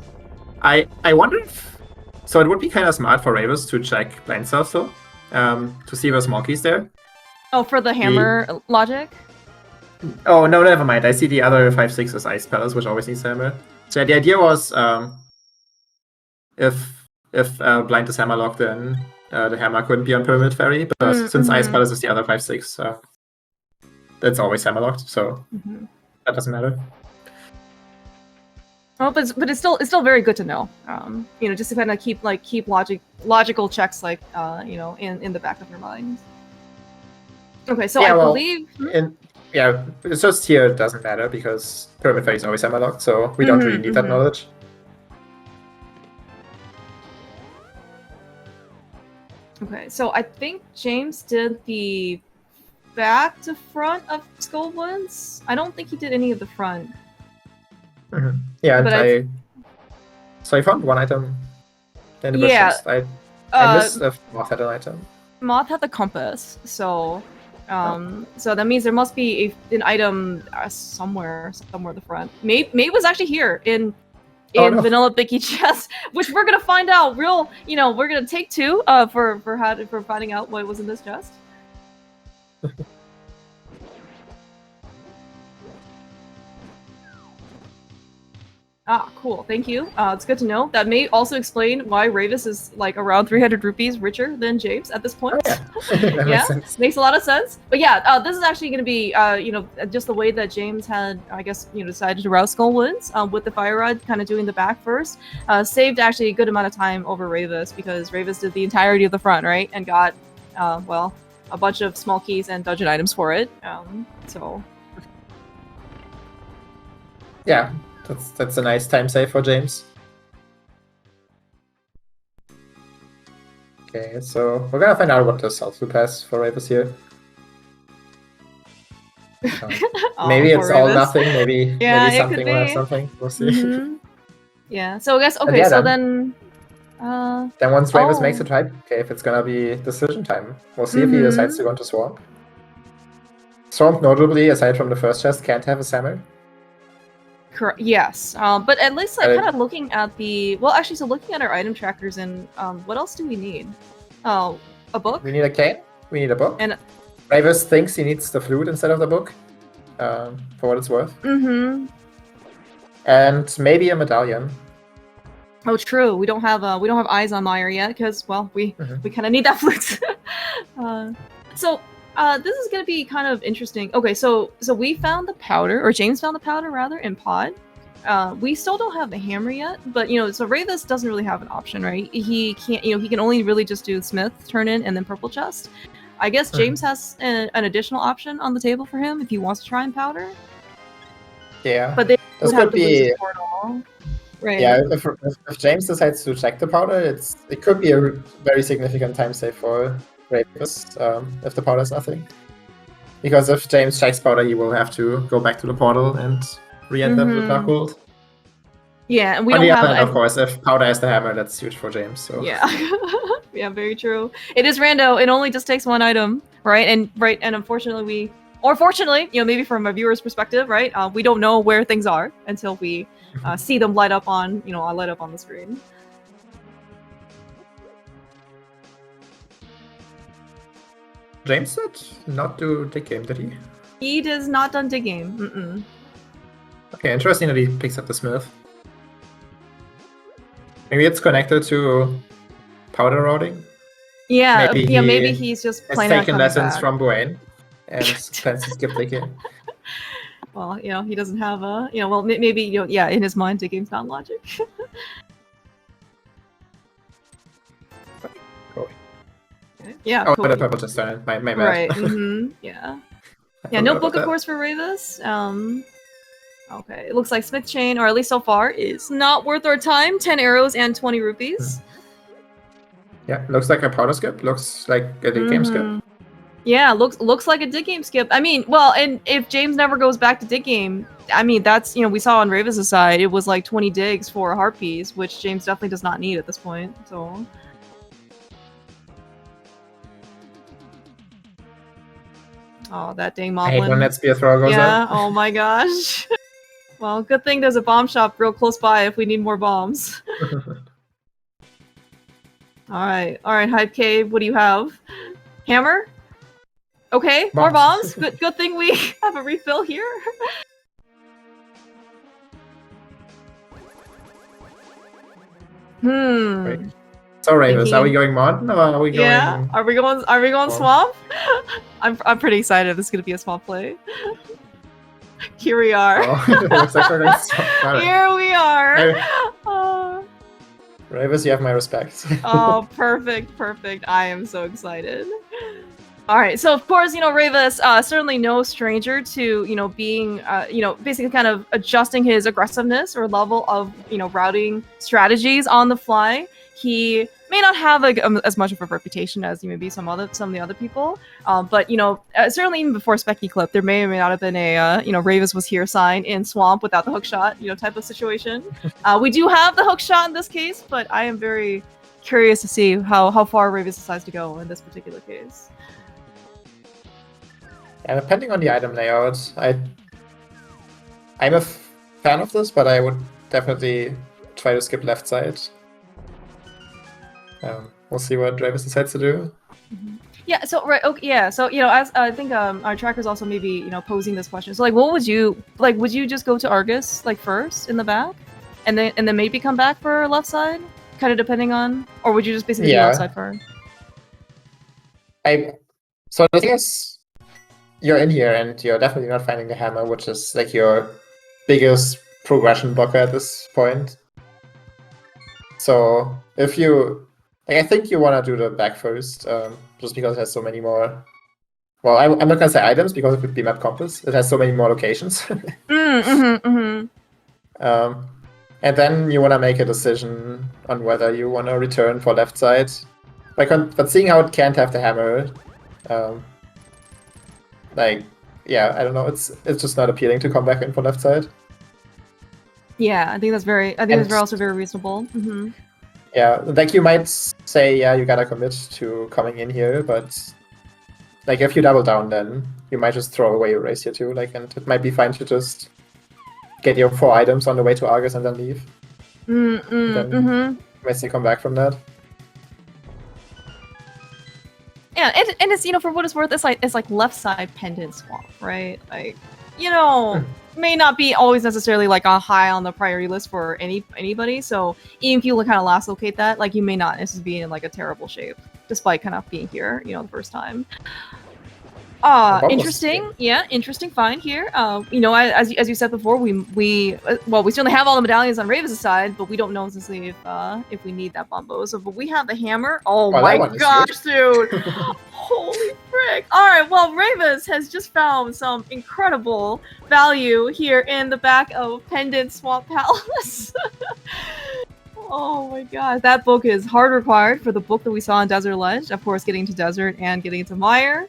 I wonder if so. It would be kind of smart for Rayvis to check Blind also, to see where small key's there. Oh, for the hammer logic. Oh, no, never mind. I see the other 5/6 as Ice Palace, which always needs hammer. So the idea was, if Blind is hammer locked, then the hammer couldn't be on Pyramid Ferry, but since Ice Palace is the other 5/6, that's always hammer locked, so that doesn't matter. Well, but it's still very good to know. Just to kind of keep logical checks in the back of your mind. Okay, so I believe. It's just here it doesn't matter because Pyramid Ferry is always hammer locked, so we don't really need that knowledge. Okay, so I think James did the back to front of Skullwoods. I don't think he did any of the front. Yeah, and so I found 1 item in the bushes. I missed if Moth had an item. Moth had the compass, so so that means there must be an item somewhere at the front. May was actually here in Vanilla Bicky Chest, which we're gonna find out. We're gonna take 2 for finding out what was in this chest. Ah, cool. Thank you. It's good to know. That may also explain why Rayvis is around 300 rupees richer than James at this point. Oh, yeah. Yeah, makes a lot of sense. But yeah, this is actually going to be, just the way that James had, I guess, decided to route Skullwoods with the Fire Rod kind of doing the back first. Saved actually a good amount of time over Rayvis because Rayvis did the entirety of the front, right? And got, a bunch of small keys and dungeon items for it. So. Yeah. That's a nice time save for James. Okay, so we're gonna find out what the South Loop has for Rayvis here. Maybe it's all nothing. Maybe something will have something. We'll see. Yeah. So I guess so then. Then once Rayvis makes a try, if it's gonna be decision time, we'll see if he decides to go into Swamp. Swamp, notably, aside from the first chest, can't have a Hammer. Yes, but at least kind of looking at looking at our item trackers and what else do we need? Oh, a book? We need a cane. We need a book. And Rayvis thinks he needs the flute instead of the book, for what it's worth. And maybe a medallion. Oh, true. We don't have eyes on Meyer yet because we kind of need that flute. So. This is going to be kind of interesting. Okay, so we found the powder, or James found the powder rather, in Pod. We still don't have the hammer yet, but so Rayvis doesn't really have an option, right? He can't, he can only really just do Smith, turn in, and then purple chest. I guess James has an additional option on the table for him if he wants to try and powder. Yeah, but they this could be portal, right? Yeah, if James decides to check the powder, it could be a very significant time save for Rayvis, if the powder is nothing. Because if James checks powder, he will have to go back to the portal and re-enter the Dark World. Yeah, and we On don't the have. other hand, of course, if powder has the hammer, that's huge for James. So yeah, yeah, very true. It is rando. It only just takes 1 item, right? And unfortunately, fortunately, maybe from a viewer's perspective, right? We don't know where things are until we see them light up on, the screen. James did not do dig game, did he? He does not done dig game. Okay, interesting that he picks up the Smith. Maybe it's connected to powder routing. Yeah, maybe he's just has playing taken lessons from Buane and plans to skip dig game. Well, he doesn't have a, well, maybe, yeah, in his mind, dig game's not logic. Cool. Yeah. Oh, cool. the purple just started. My bad. Right. Yeah. Yeah. No book, of course, for Rayvis. Okay. It looks like Smith Chain, or at least so far, is not worth our time. 10 arrows and 20 rupees. Yeah. Looks like a powder skip. Looks like a dig game skip. Yeah. Looks like a dig game skip. I mean, well, and if James never goes back to dig game, I mean, that's we saw on Rayvis' side, it was like 20 digs for a heart piece, which James definitely does not need at this point. So. Oh, that dang moblin. I hate when that spear throw goes up. Oh my gosh. Well, good thing there's a bomb shop real close by if we need more bombs. Alright, Hype Cave, what do you have? Hammer? Okay, more bombs. Good thing we have a refill here. Right. So Rayvis, are we going Mountain or are we going? Yeah, are we going Swamp? I'm pretty excited. This is gonna be a small play. Here we are. Looks like we're going Swamp. Here we are. Rayvis, you have my respect. Oh, perfect. I am so excited. Alright, so of course, Rayvis, certainly no stranger to, being, basically kind of adjusting his aggressiveness or level of, routing strategies on the fly. He may not have as much of a reputation as maybe some of the other people, but certainly even before Specky Clip, there may or may not have been a Rayvis was here sign in Swamp without the hookshot type of situation. We do have the hookshot in this case, but I am very curious to see how far Rayvis decides to go in this particular case. Yeah, depending on the item layout, I'm a fan of this, but I would definitely try to skip left side. We'll see what Rayvis decides to do. Yeah. So right. Okay. Yeah. So as I think our tracker's also maybe posing this question. So what would you like? Would you just go to Argus first in the back, and then maybe come back for left side, kind of depending on, or would you just basically do left side first? So the thing is, you're in here and you're definitely not finding the hammer, which is your biggest progression blocker at this point. So if you I think you want to do the back first, just because it has so many more. Well, I'm not gonna say items because it would be map compass. It has so many more locations. And then you want to make a decision on whether you want to return for left side. But seeing how it can't have the hammer, yeah, I don't know. It's just not appealing to come back in for left side. Yeah, I think that's also very reasonable. Yeah, you might say, yeah, you gotta commit to coming in here, but if you double down, then you might just throw away your race here too. And it might be fine to just get your 4 items on the way to Argus and then leave. Then you come back from that. Yeah, and it's for what it's worth, it's like left side pendant swamp, right? May not be always necessarily a high on the priority list for anybody. So even if you kind of last locate that, you may not necessarily be in a terrible shape, despite kind of being here, the first time. Interesting. Yeah, interesting find here. As you said before, we certainly have all the medallions on Rayvis' side, but we don't know essentially if we need that bombo. So, but we have the hammer. Oh my gosh, dude! Holy frick! All right, well, Rayvis has just found some incredible value here in the back of Pendant Swamp Palace. Oh my god, that book is hard required for the book that we saw in Desert Ledge. Of course, getting to Desert and getting to Mire.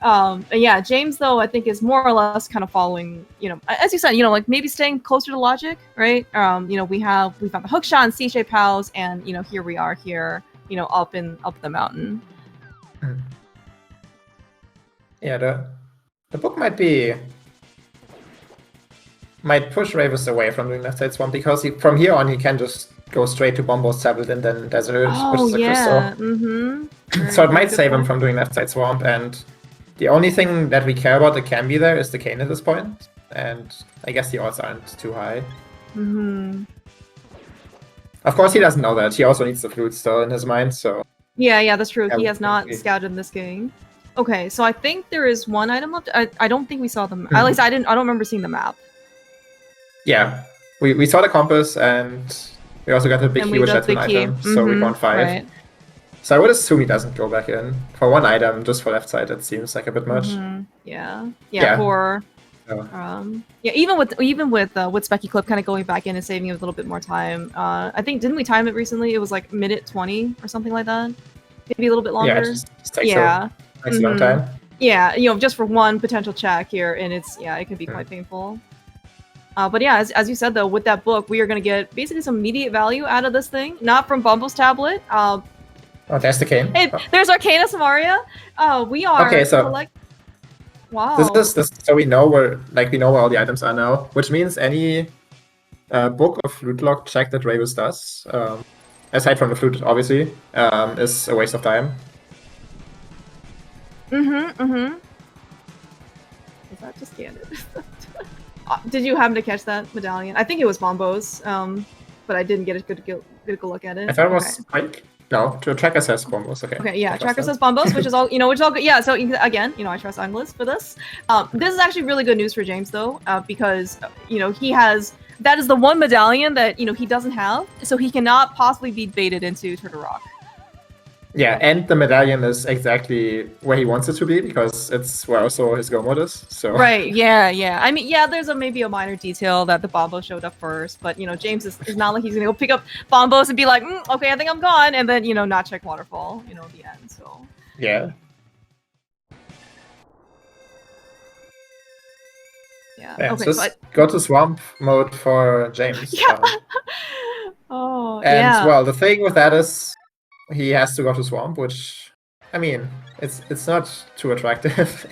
Yeah, James though I think is more or less kind of following, as you said, maybe staying closer to logic, right? We found the hookshot and C-shaped house, and here we are here, up the mountain. Yeah, the book might push Rayvis away from doing left side swamp because from here on he can just go straight to Bombo's tablet and then Desert, which Oh is a yeah. crystal. So it might save him from doing left side swamp, and the only thing that we care about that can be there is the cane at this point, and I guess the odds aren't too high. Of course, he doesn't know that. He also needs the flute still in his mind, so... Yeah, that's true. He has not scouted in this game. Okay, so I think there is one item left. I don't think we saw them. At least I don't remember seeing the map. Yeah, we saw the compass, and we also got the big key, which that's an item, so we found 5. Right. So I would assume he doesn't go back in. For one item, just for left side, it seems like a bit much. Yeah, for... even with Specky Clip kind of going back in and saving a little bit more time. I think, didn't we time it recently? It was like minute 20 or something like that. Maybe a little bit longer. Yeah, it just takes a long time. Yeah, just for one potential check here, and it can be quite painful. But yeah, as you said though, with that book, we are going to get basically some immediate value out of this thing. Not from Bombo's tablet. Oh, there's the cane. Hey, there's Arcana Samaria. We are Wow. This so we know where all the items are now, which means any book of flute lock check that Rayvis does, aside from the flute obviously, is a waste of time. Is that just scanned? Did you happen to catch that medallion? I think it was Bombo's, but I didn't get a good look at it. I thought it was Spike. No, Tracker says Bombos. Okay, yeah, Tracker says Bombos, which is all which is all good. Yeah, so again, I trust Anglers for this. This is actually really good news for James though, because he has that is the one medallion that he doesn't have, so he cannot possibly be baited into Turtle Rock. Yeah, and the medallion is exactly where he wants it to be because it's where also his go mode is. So right, yeah. I mean, there's maybe a minor detail that the Bombo showed up first, but James is not like he's gonna go pick up Bombos and be like, okay, I think I'm gone, and then not check Waterfall, at the end. So yeah. Yeah. Okay, so go to swamp mode for James. Yeah. Well, the thing with that is he has to go to swamp, which I mean, it's not too attractive.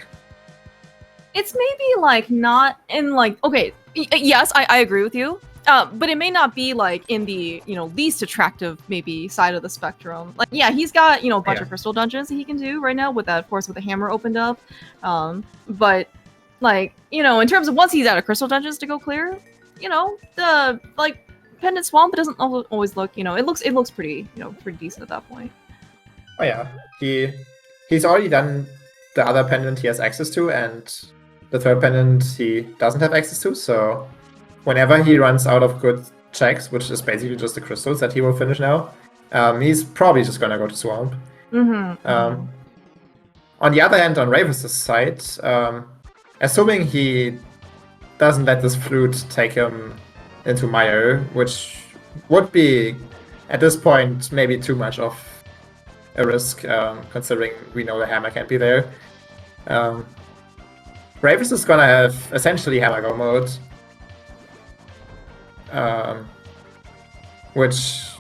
It's maybe not in okay. Yes, I agree with you. But it may not be in the least attractive maybe side of the spectrum. He's got a bunch of crystal dungeons that he can do right now with that, of course, with the hammer opened up. But in terms of once he's out of crystal dungeons to go clear, the Pendant Swamp, it doesn't always look, it looks pretty, pretty decent at that point. Oh yeah, he's already done the other pendant he has access to, and the third pendant he doesn't have access to. So whenever he runs out of good checks, which is basically just the crystals that he will finish now, he's probably just gonna go to Swamp. On the other hand, on Rayvis' side, assuming he doesn't let this flute take him into Mire, which would be, at this point, maybe too much of a risk, considering we know the hammer can't be there. Rayvis is gonna have essentially hammer go mode, which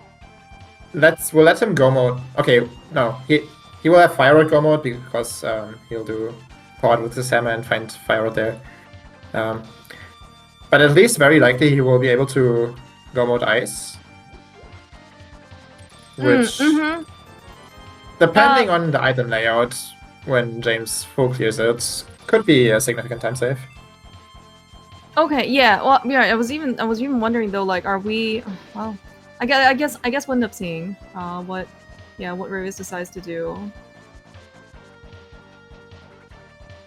will let him go mode. Okay, no, he will have fire rod go mode because he'll do pod with his hammer and find fire rod there. But at least very likely he will be able to go mode ice. Which, depending on the item layout, when James full clears it, could be a significant time save. Okay, yeah. Well, yeah. I was even wondering though, are we? Well, I guess we'll end up seeing what Rayvis decides to do.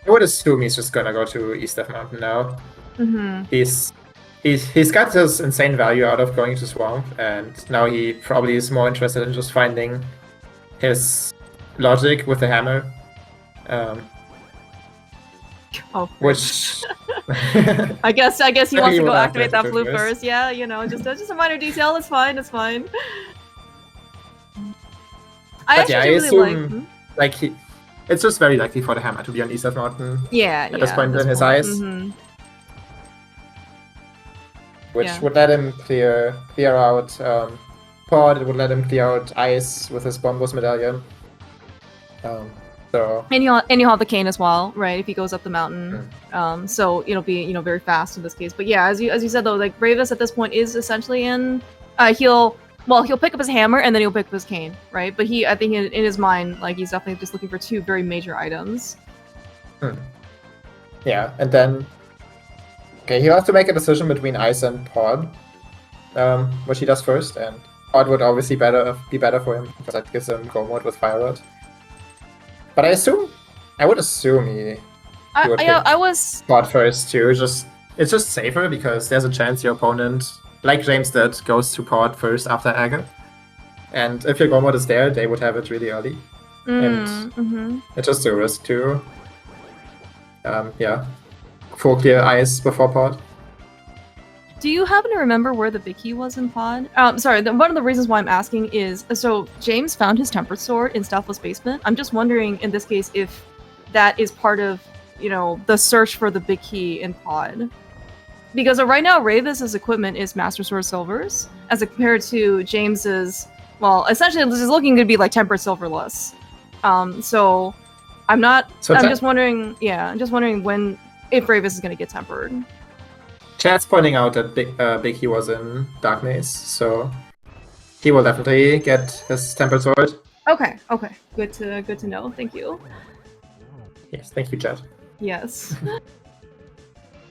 I would assume he's just gonna go to East of Mountain now. He's got this insane value out of going to Swamp, and now he probably is more interested in just finding his logic with the hammer. Which I guess he wants to go activate that flute first. Yeah, just a minor detail. It's fine. It's fine. I assume it's just very likely for the hammer to be on East of Mountain. Yeah, at this point in his eyes. Which would let him clear out pod. It would let him clear out ice with his Bombos medallion. So and he'll have the cane as well, right? If he goes up the mountain, so it'll be very fast in this case. But yeah, as you said though, Rayvis at this point is essentially in. He'll well, he'll pick up his hammer and then he'll pick up his cane, right? But I think in his mind, like he's definitely just looking for two very major items. Yeah, and then okay, he'll have to make a decision between ice and pod, which he does first, and pod would obviously be better for him because that gives him go mode with fire rod. But I would assume he would pick pod first too. It's just safer because there's a chance your opponent, like James did, goes to pod first after Agar. And if your go mode is there, they would have it really early. And it's just a risk to full clear ice before pod. Do you happen to remember where the big key was in pod? Sorry, one of the reasons why I'm asking is, so James found his tempered sword in Stealthless Basement. I'm just wondering, in this case, if that is part of, the search for the big key in pod. Because right now, Rayvis' equipment is Master Sword Silvers, as compared to James's, well, essentially this is looking to be like tempered silverless. So I'm just wondering, if Rayvis is going to get tempered. Chat's pointing out that Big He was in Dark Maze, so he will definitely get his tempered sword. Okay. Good to know. Thank you. Yes, thank you, Chat. Yes.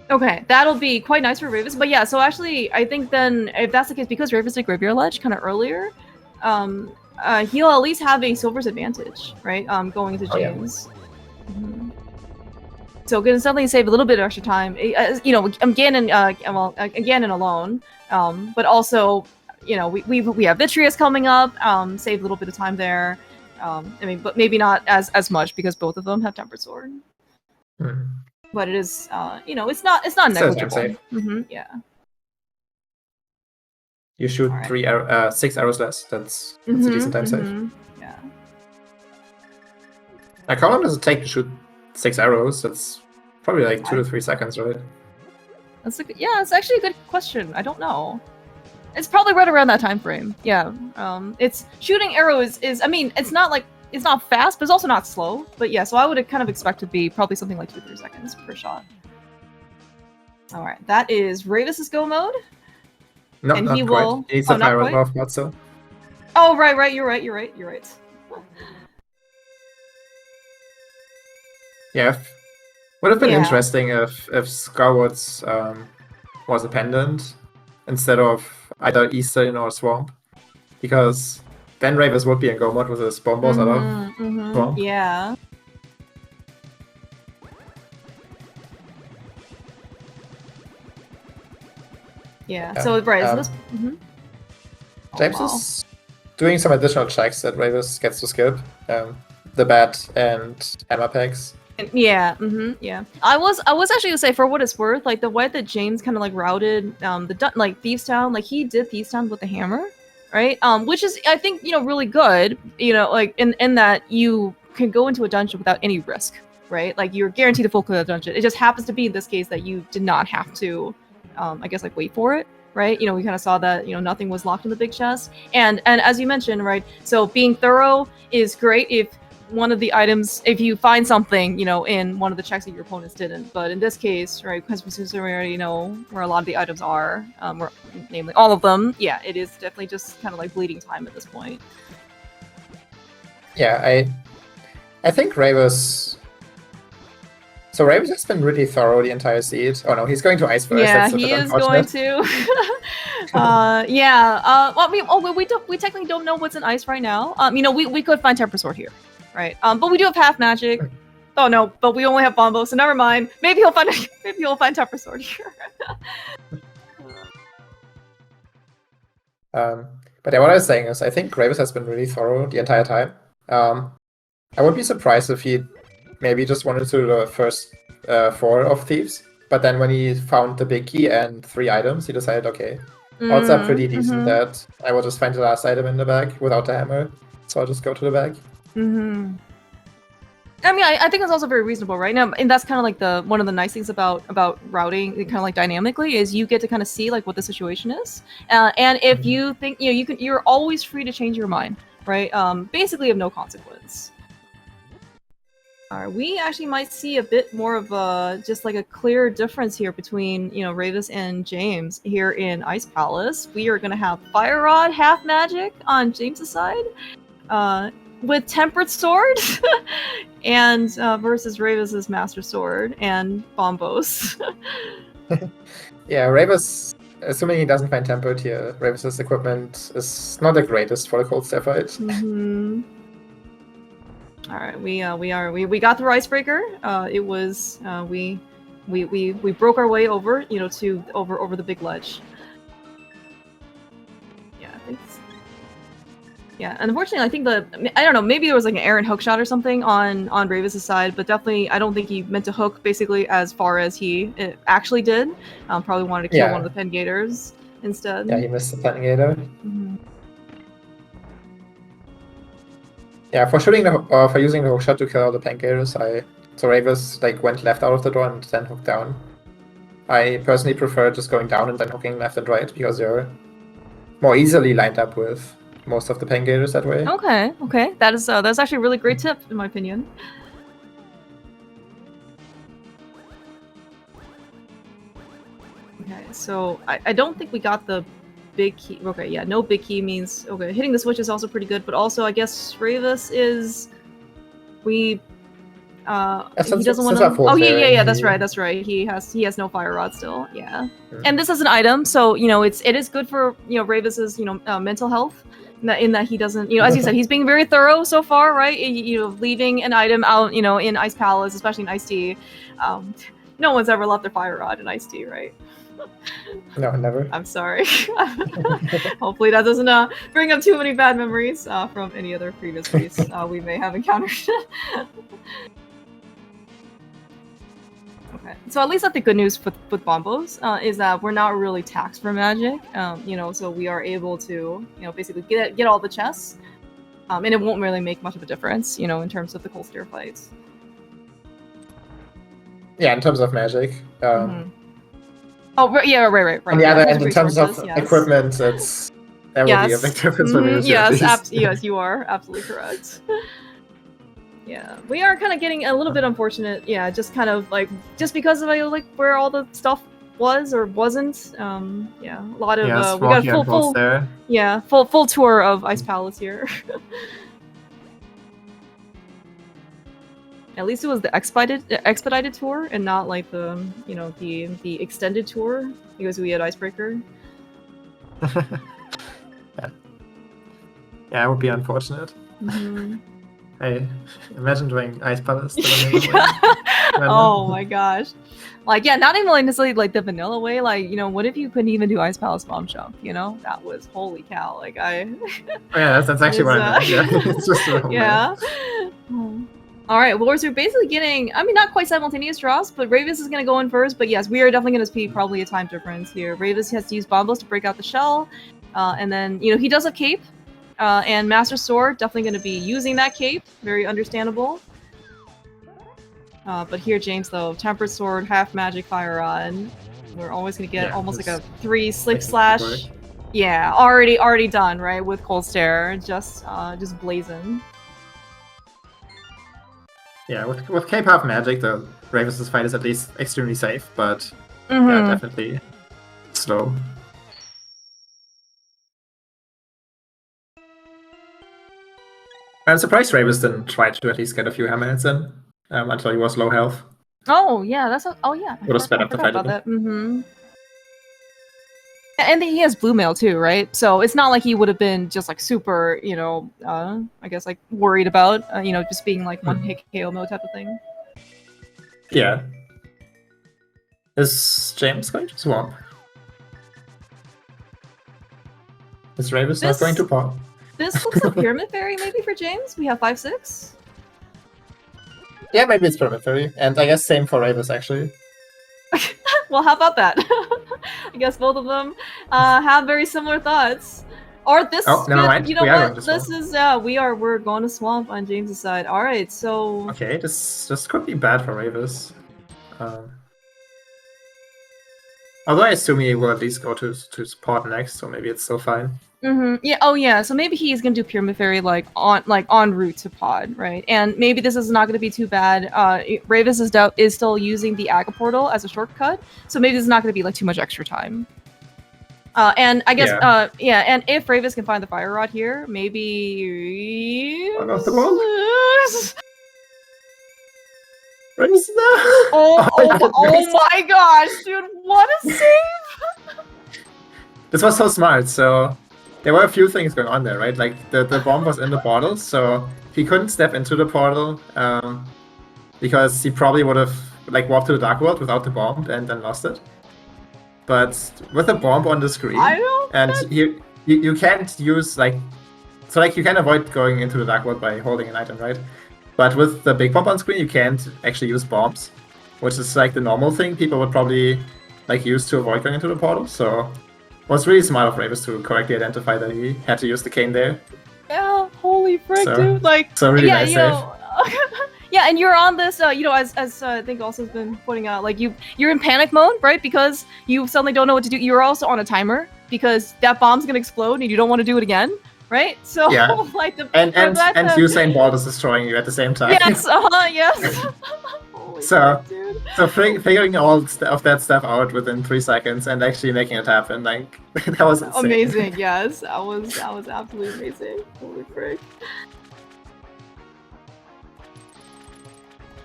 Okay, that'll be quite nice for Rayvis. But yeah, so actually, I think then, if that's the case, because Rayvis did Graveyard Ledge kind of earlier, he'll at least have a Silver's advantage, right? Going into James. So gonna suddenly save a little bit of extra time. Again and alone. But also, we have Vitreous coming up. Save a little bit of time there. But maybe not as much because both of them have Tempered Sword. But it is, it's not negligible. Yeah. You shoot 6 arrows less. That's a decent time save. Yeah. Like, how long does it take to shoot 6 arrows? That's probably like 2 to 3 seconds, right? It's actually a good question. I don't know. It's probably right around that time frame. Yeah. It's shooting arrows is it's not fast, but it's also not slow. But yeah, so I would kind of expect to be probably something like 2 to 3 seconds per shot. All right, that is Rayvis' go mode. No, and not quite. He needs a fire rod off mod, so. Oh, right. You're right. Yeah, would have been interesting if Scarwood's was a pendant instead of either Eastern or Swamp, because then Rayvis would be in go mode with his bomb balls out of Swamp. Yeah. Yeah. So right. James is doing some additional checks that Rayvis gets to skip. The bat and hammer pegs. Yeah, yeah. I was actually gonna say, for what it's worth, like the way that James kind of like routed Thieves Town, like he did Thieves Town with the hammer, right? Which is, I think, really good, like in that you can go into a dungeon without any risk, right? Like you're guaranteed to full clear the dungeon. It just happens to be in this case that you did not have to, I guess, like wait for it, right? We kind of saw that, nothing was locked in the big chest, and as you mentioned, right? So being thorough is great if one of the items, if you find something, in one of the checks that your opponents didn't. But in this case, right, because we already know where a lot of the items are, namely all of them, yeah, it is definitely just kind of like bleeding time at this point. Yeah, I think Rayvis... So Rayvis has been really thorough the entire seed. Oh no, he's going to ice first. Yeah, he is going to. We technically don't know what's in ice right now. We could find Temper Sword here. Right, but we do have half magic. Oh no, but we only have Bombo, so never mind. Maybe he'll find Temper Sword here. But yeah, what I was saying is, I think Rayvis has been really thorough the entire time. I wouldn't be surprised if he maybe just wanted to do the first 4 of Thieves, but then when he found the big key and 3 items, he decided, okay, odds are pretty decent that I will just find the last item in the bag without the hammer, so I'll just go to the bag. I think it's also very reasonable, right? Now, and that's kind of like one of the nice things about routing, kind of like dynamically, is you get to kind of see like what the situation is, and if you think you're always free to change your mind, right? Basically of no consequence. Alright, we actually might see a bit more of a just like a clear difference here between Rayvis and James here in Ice Palace. We are gonna have Fire Rod half magic on James's side, with Tempered Sword, and versus Rayvis's Master Sword and Bombos. Yeah, Rayvis, assuming he doesn't find Tempered here, Rayvis's equipment is not the greatest for the Cold Stare fight. Mm-hmm. All right, we got through Icebreaker. It was we broke our way over, to over the big ledge. Yeah, I think. Yeah, unfortunately, I think I don't know, maybe there was like an Aaron hook shot or something on Rayvis' side, but definitely I don't think he meant to hook basically as far as he actually did. Probably wanted to kill one of the Pen Gators instead. Yeah, he missed the Pen Gator. Mm-hmm. Yeah, for using the hook shot to kill all the Pen Gators, so Rayvis like went left out of the door and then hooked down. I personally prefer just going down and then hooking left and right because you're more easily lined up with most of the Pen Gators that way. Okay, that's actually a really great tip in my opinion. Okay, so I don't think we got the big key. Okay, yeah, no big key means okay. Hitting the switch is also pretty good, but also I guess Rayvis is he doesn't want to. Oh yeah, that's right. He has no fire rod still. Yeah, and this is an item, so it is good for Rayvis's mental health. In that he doesn't, as you said, he's being very thorough so far, right? Leaving an item out, in Ice Palace, especially in Ice Tea. No one's ever left their fire rod in Ice Tea, right? No, never. I'm sorry. Hopefully that doesn't bring up too many bad memories from any other previous feasts we may have encountered. Okay, so at least I think good news with Bombos is that we're not really taxed for magic. So we are able to basically get all the chests, and it won't really make much of a difference, in terms of the Cold Stare fights. Yeah, in terms of magic. Oh, yeah, right. On the other end, in terms of equipment, that will be a big difference for me. Yes, you are absolutely correct. Yeah, we are kind of getting a little bit unfortunate. Yeah, just kind of just because of like where all the stuff was or wasn't. Yeah, a lot of we got full tour of Ice Palace here. At least it was the expedited tour and not like the the extended tour because we had Icebreaker. Yeah, it would be unfortunate. I imagine doing Ice Palace. Oh my gosh. Like, yeah, not even necessarily like the vanilla way. Like, what if you couldn't even do Ice Palace Bomb Jump? That was holy cow. Like, Oh yeah, that's actually what I meant. Yeah, it's just yeah. All right, well, we're basically getting, I mean, not quite simultaneous draws, but Rayvis is going to go in first. But yes, we are definitely going to see probably a time difference here. Rayvis has to use Bombos to break out the shell. And then, he does have Cape. And Master Sword, definitely going to be using that cape. Very understandable. But here, James, though, Tempered Sword, half magic, fire rod. We're always going to get almost like a 3 Slick Slash. Yeah, already done, right? With Cold Stare, just blazing. Yeah, with cape half magic, the Rayvis' fight is at least extremely safe, but yeah, definitely slow. I'm surprised Rayvis didn't try to at least get a few hammer hits in until he was low health. Oh yeah, oh yeah. Would have sped up the fight. About that. And he has blue mail too, right? So it's not like he would have been just like super, I guess like worried about, just being like one hit KO mode type of thing. Yeah. Is James going to swamp? Is Rayvis not going to pop? This looks like Pyramid Fairy maybe for James. We have 5/6. Yeah, maybe it's Pyramid Fairy. And I guess same for Rayvis actually. Well, how about that? I guess both of them have very similar thoughts. Or this, never mind. You know what? This is we're going to swamp on James's side. All right, so okay, this could be bad for Rayvis. Although I assume he will at least go to support next, so maybe it's still fine. Yeah. Oh, yeah. So maybe he's gonna do Pyramid Fairy en route to pod, right? And maybe this is not gonna be too bad. Rayvis is still using the Aga portal as a shortcut, so maybe this is not gonna be like too much extra time. And I guess yeah. And if Rayvis can find the Fire Rod here, maybe. One off the wall. Rayvis, no. Oh my gosh, dude! What a save! This was so smart. So there were a few things going on there, right? Like the bomb was in the portal, so he couldn't step into the portal because he probably would have like walked to the Dark World without the bomb and then lost it. But with a bomb on the screen, you can't use like you can avoid going into the Dark World by holding an item, right? But with the big bomb on screen, you can't actually use bombs, which is like the normal thing people would probably like use to avoid going into the portal. So it was really smart of Rayvis to correctly identify that he had to use the cane there. Yeah, holy frick, dude! Like, so really nice save. Yeah, and you're on this, as I think also has been pointing out, like you're in panic mode, right? Because you suddenly don't know what to do. You're also on a timer because that bomb's gonna explode and you don't want to do it again, right? So yeah. like and Usain Bolt is destroying you at the same time. Yes, yes. So figuring all of that stuff out within 3 seconds and actually making it happen, like that was insane. Amazing. Yes, that was absolutely amazing. Holy frick.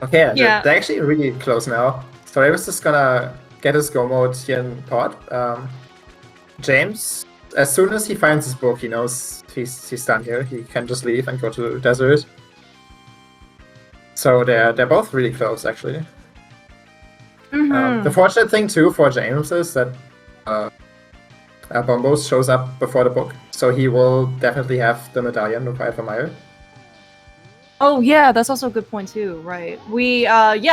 Okay, they're actually really close now. So Rayvis is gonna get his go mode here in pod. James, as soon as he finds his book, he knows he's done here. He can just leave and go to desert. So they're both really close, actually. The fortunate thing too for James is that Bombos shows up before the book, so he will definitely have the medallion required for Meyer. Oh yeah, that's also a good point too, right? We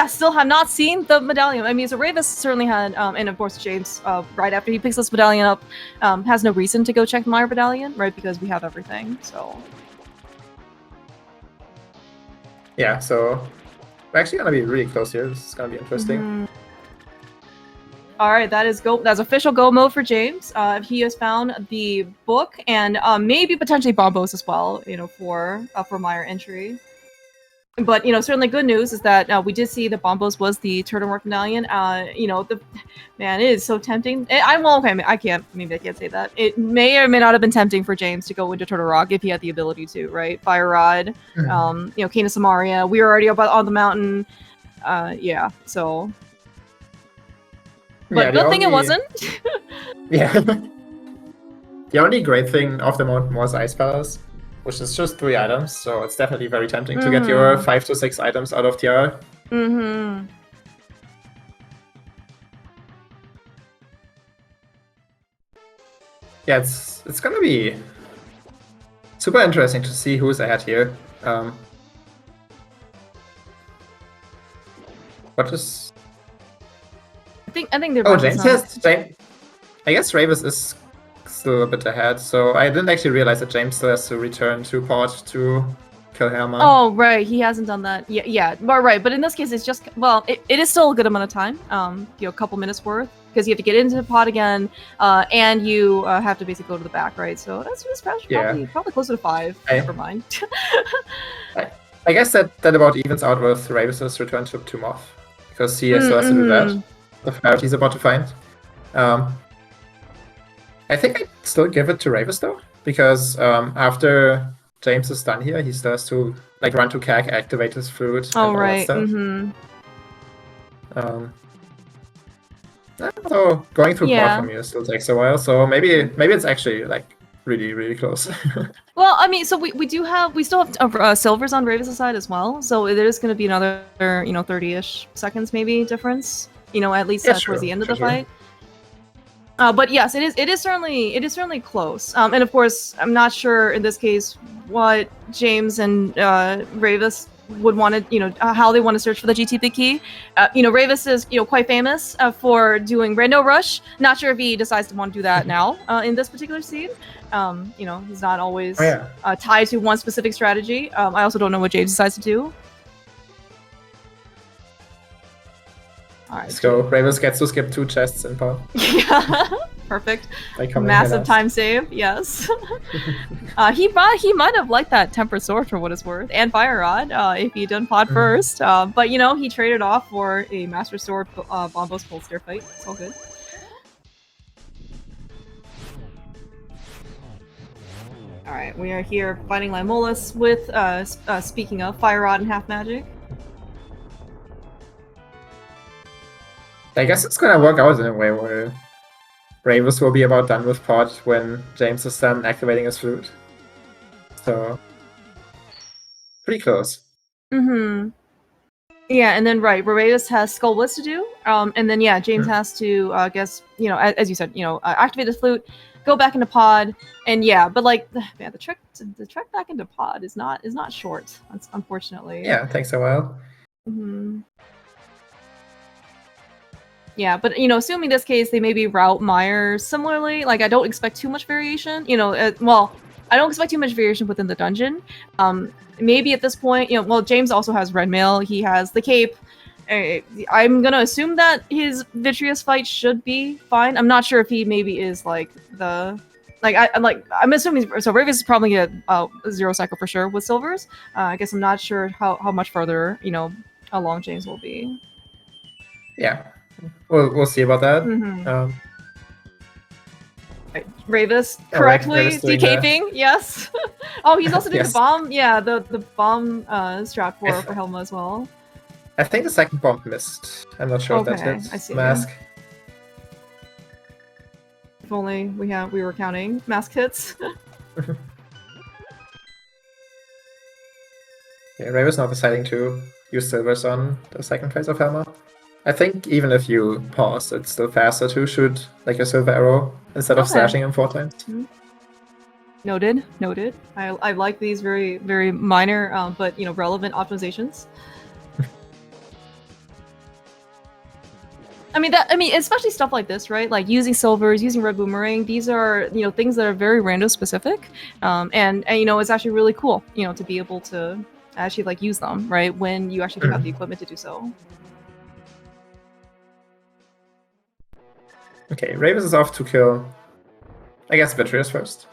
still have not seen the medallion. I mean, so Rayvis certainly had, and of course James, right after he picks this medallion up, has no reason to go check the Meyer medallion, right? Because we have everything, so. Yeah, so we're actually gonna be really close here. This is gonna be interesting. All right, that's official go mode for James. He has found the book and maybe potentially Bombos as well, for Meyer entry. But certainly good news is that we did see that Bombos was the Turtlework medallion. Man, it is so tempting. I can't say that. It may or may not have been tempting for James to go into Turtle Rock if he had the ability to, right? Fire Rod, Cane of Samaria. We were already up on the mountain. Yeah, so. But good thing it wasn't. Yeah. The only great thing of the mountain was Ice Palace, which is just 3 items, so it's definitely very tempting to get your 5 to 6 items out of Tiara. Yeah, it's gonna be super interesting to see who's ahead here. What is? I think they're. Oh, James has. I guess Rayvis is still a bit ahead, so I didn't actually realize that James still has to return to port to kill Herman. Oh, right, he hasn't done that. Yeah, right. But in this case, it's just it is still a good amount of time. A couple minutes worth, because you have to get into the pod again, and you have to basically go to the back, right? So that's probably closer to 5. Never mind. I guess that about evens out with Rayvis' return to Moth, because he still has to do that. The ferret he's about to find. I think I'd still give it to Rayvis though, because after James is done here, he still has to run to CAC, activate his fruit. Oh, right. So going through port from here still takes a while. So maybe it's actually really, really close. Well, I mean, so we still have silvers on Rayvis' side as well. So there's going to be another 30-ish seconds maybe difference. At least towards the end of the fight. But yes, it is certainly close. And of course, I'm not sure in this case what James and Rayvis would want to, how they want to search for the GTP key. Rayvis is, quite famous for doing Rando Rush. Not sure if he decides to want to do that now in this particular scene. He's not always tied to one specific strategy. I also don't know what James decides to do. All right. Let's go. Rayvis gets to skip 2 chests in pod. Yeah. Perfect. Like Massive time save. Yes. He might have liked that tempered sword for what it's worth, and fire rod if he'd done pod first. But you know, he traded off for a master sword bombos full stair fight. It's all good. All right, we are here fighting Lymolus with speaking of fire rod and half magic. I guess it's gonna work out in a way where Rayvis will be about done with pod when James is done activating his flute. So pretty close. Mm-hmm. Yeah, and then Rayvis has Skull Blitz to do, and then yeah, James has to, I guess, you know, as you said, you know, activate the flute, go back into pod, and yeah, but like, yeah, the trek back into pod is not short, unfortunately. Yeah, it takes a while. Mm-hmm. Yeah, but you know, assuming this case they maybe route Myers similarly, like I don't expect too much variation. You know, well, I don't expect too much variation within the dungeon. Maybe at this point, you know, well, James also has red mail. He has the cape. I'm gonna assume that his Vitreous fight should be fine. I'm not sure if he maybe is like the, I'm assuming so. Rayvis is probably a 0 cycle for sure with silvers. I guess I'm not sure how much further, you know, how long James will be. Yeah. We'll see about that. Rayvis correctly decaping, yes. Oh, he's also doing the bomb. Yeah, the bomb strat for Helma as well. I think the second bomb missed. I'm not sure if that hit. I see. Mask. If only we were counting mask hits. Yeah, Rayvis now deciding to use silvers on the second phase of Helma. I think even if you pause, it's still faster to shoot like a silver arrow instead of slashing him 4 times. Noted. I like these very, very minor, but you know, relevant optimizations. I mean, especially stuff like this, right? Like using silvers, using red boomerang. These are, you know, things that are very random specific, and you know, it's actually really cool, you know, to be able to actually like use them, right, when you actually do have the equipment to do so. Okay, Rayvis is off to kill, I guess, Vitreous first.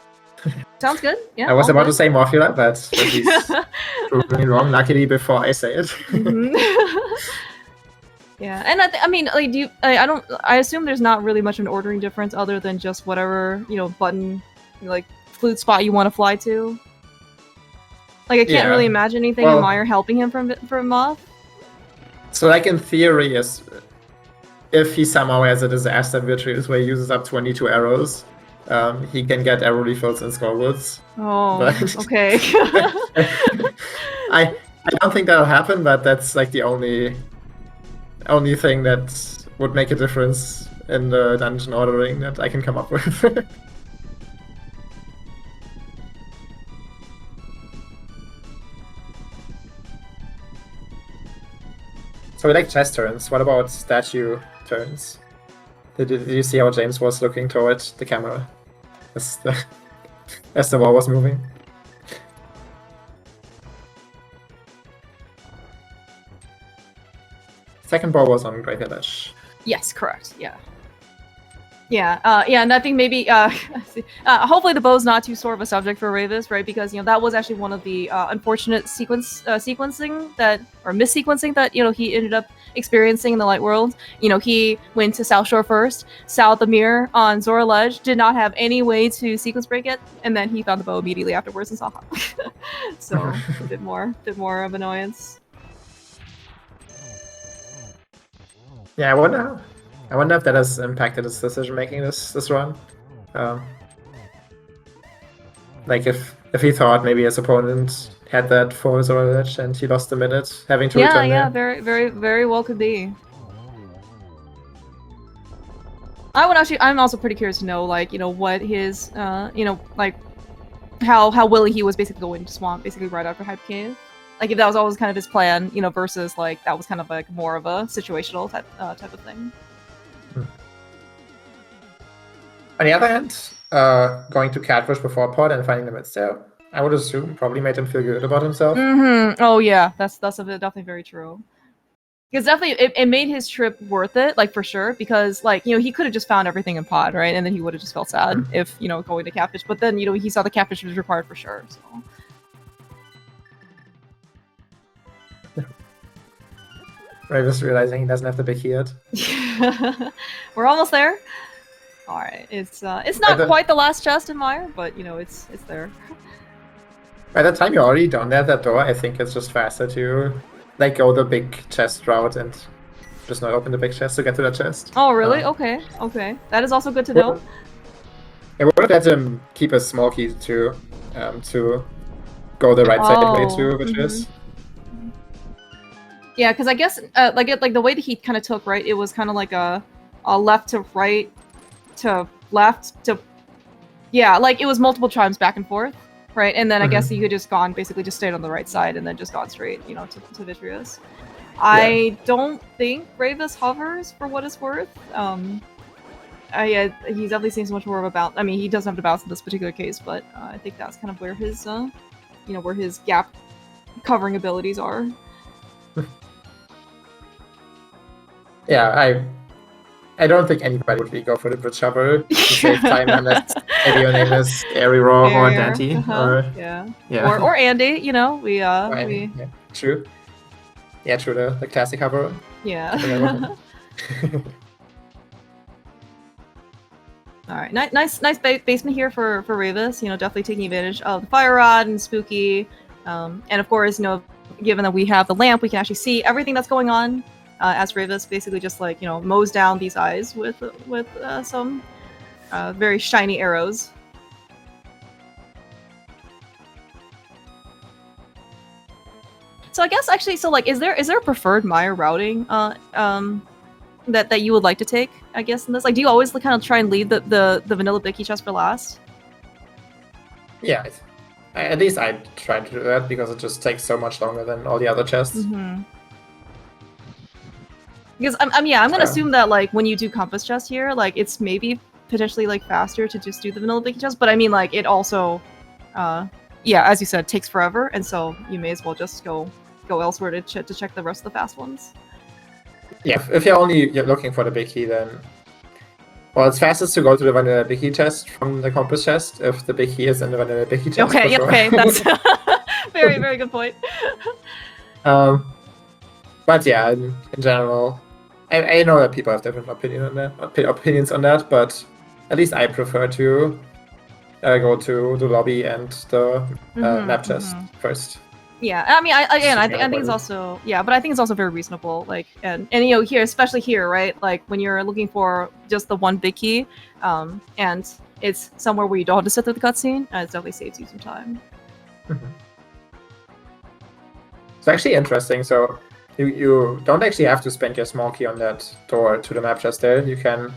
Sounds good, yeah. I was about to say Morphula, but he's proving me wrong, luckily, before I say it. Yeah, and I mean, like, I assume there's not really much of an ordering difference other than just whatever, you know, button, like, flute spot you want to fly to. Like, I can't really imagine anything in Meyer helping him from off. So, like, in theory, if he somehow has a disaster Vitreous where he uses up 22 arrows, he can get arrow refills in Skullwoods. Oh, but okay. I don't think that'll happen, but that's like the only thing that would make a difference in the dungeon ordering that I can come up with. So we like chess turns. What about statue turns? Did you see how James was looking towards the camera as the wall was moving? Second ball was on Great Village. Yes, correct. Yeah. Yeah, and I think maybe hopefully the bow's not too sore of a subject for Rayvis, right? Because you know that was actually one of the unfortunate sequencing that missequencing that you know he ended up experiencing in the Light World. You know, he went to South Shore first, South the Mirror on Zora Ledge, did not have any way to sequence break it, and then he found the bow immediately afterwards and saw how. So a bit more of annoyance. Yeah, I wonder if that has impacted his decision making this run. Like if he thought maybe his opponent had that for his own edge and he lost a minute having to return there. very, very, very well could be. I'm also pretty curious to know, like, you know, what his, you know, like, how willing he was basically going to Swamp, basically right after Hype Cave. Like, if that was always kind of his plan, you know, versus, like, that was kind of, like, more of a situational type of thing. On the other hand, going to Catfish before pod and finding the mid stair, I would assume probably made him feel good about himself. Oh, yeah. That's definitely very true. Because definitely it made his trip worth it, like for sure. Because like he could have just found everything in pod, right, and then he would have just felt sad if going to catfish. But then he saw the catfish was required for sure. So. Rayvis realizing he doesn't have the big key yet. We're almost there. All right, it's not quite the last chest in Meyer, but it's there. By the time you're already done at that door, I think it's just faster to like go the big chest route and just not open the big chest to get to that chest. Oh really? Okay. That is also good to know. It would have let him keep a small key to go the right side way too, which is. Yeah, because I guess like the way that he kind of took, right, it was kind of like a left to right to left to, yeah, like it was multiple times back and forth, right, and then I guess you could just basically just stayed on the right side and then just gone straight, to Vitreous. Yeah. I don't think Rayvis hovers for what it's worth. Yeah, he's definitely seen so much more of a bounce. I mean, he doesn't have to bounce in this particular case, but I think that's kind of where his, where his gap covering abilities are. Yeah, I don't think anybody would go for the bridge shovel to save time unless maybe your name is Airy Raw or Dante or or Andy. Andy. Yeah, true. Yeah, true. The classic hover. Yeah. All right, nice basement here for Rayvis. Definitely taking advantage of the fire rod and spooky, and of course, given that we have the lamp, we can actually see everything that's going on. As Rayvis basically just like mows down these eyes with some very shiny arrows. So I guess actually, so like, is there a preferred Meyer routing that you would like to take? I guess in this, like, do you always kind of try and leave the vanilla Bicky chest for last? Yeah, at least I try to do that because it just takes so much longer than all the other chests. Because I'm gonna assume that like when you do compass chest here, like it's maybe potentially like faster to just do the vanilla Bicky chest, but I mean like it also, yeah, as you said, takes forever, and so you may as well just go elsewhere to check the rest of the fast ones. Yeah, if you're only looking for the big key, then well, it's fastest to go to the vanilla Bicky chest from the compass chest if the big key is in the vanilla Bicky chest. Okay, yeah, okay, that's very very good point. But yeah, in general, I know that people have different opinions on that, but at least I prefer to go to the lobby and the map chest first. Yeah, I mean, I think it's also, yeah, but I think it's also very reasonable. Like, and here, especially here, right? Like when you're looking for just the one big key, and it's somewhere where you don't have to sit through the cutscene, it definitely saves you some time. It's actually interesting. So you don't actually have to spend your small key on that door to the map chest there. You can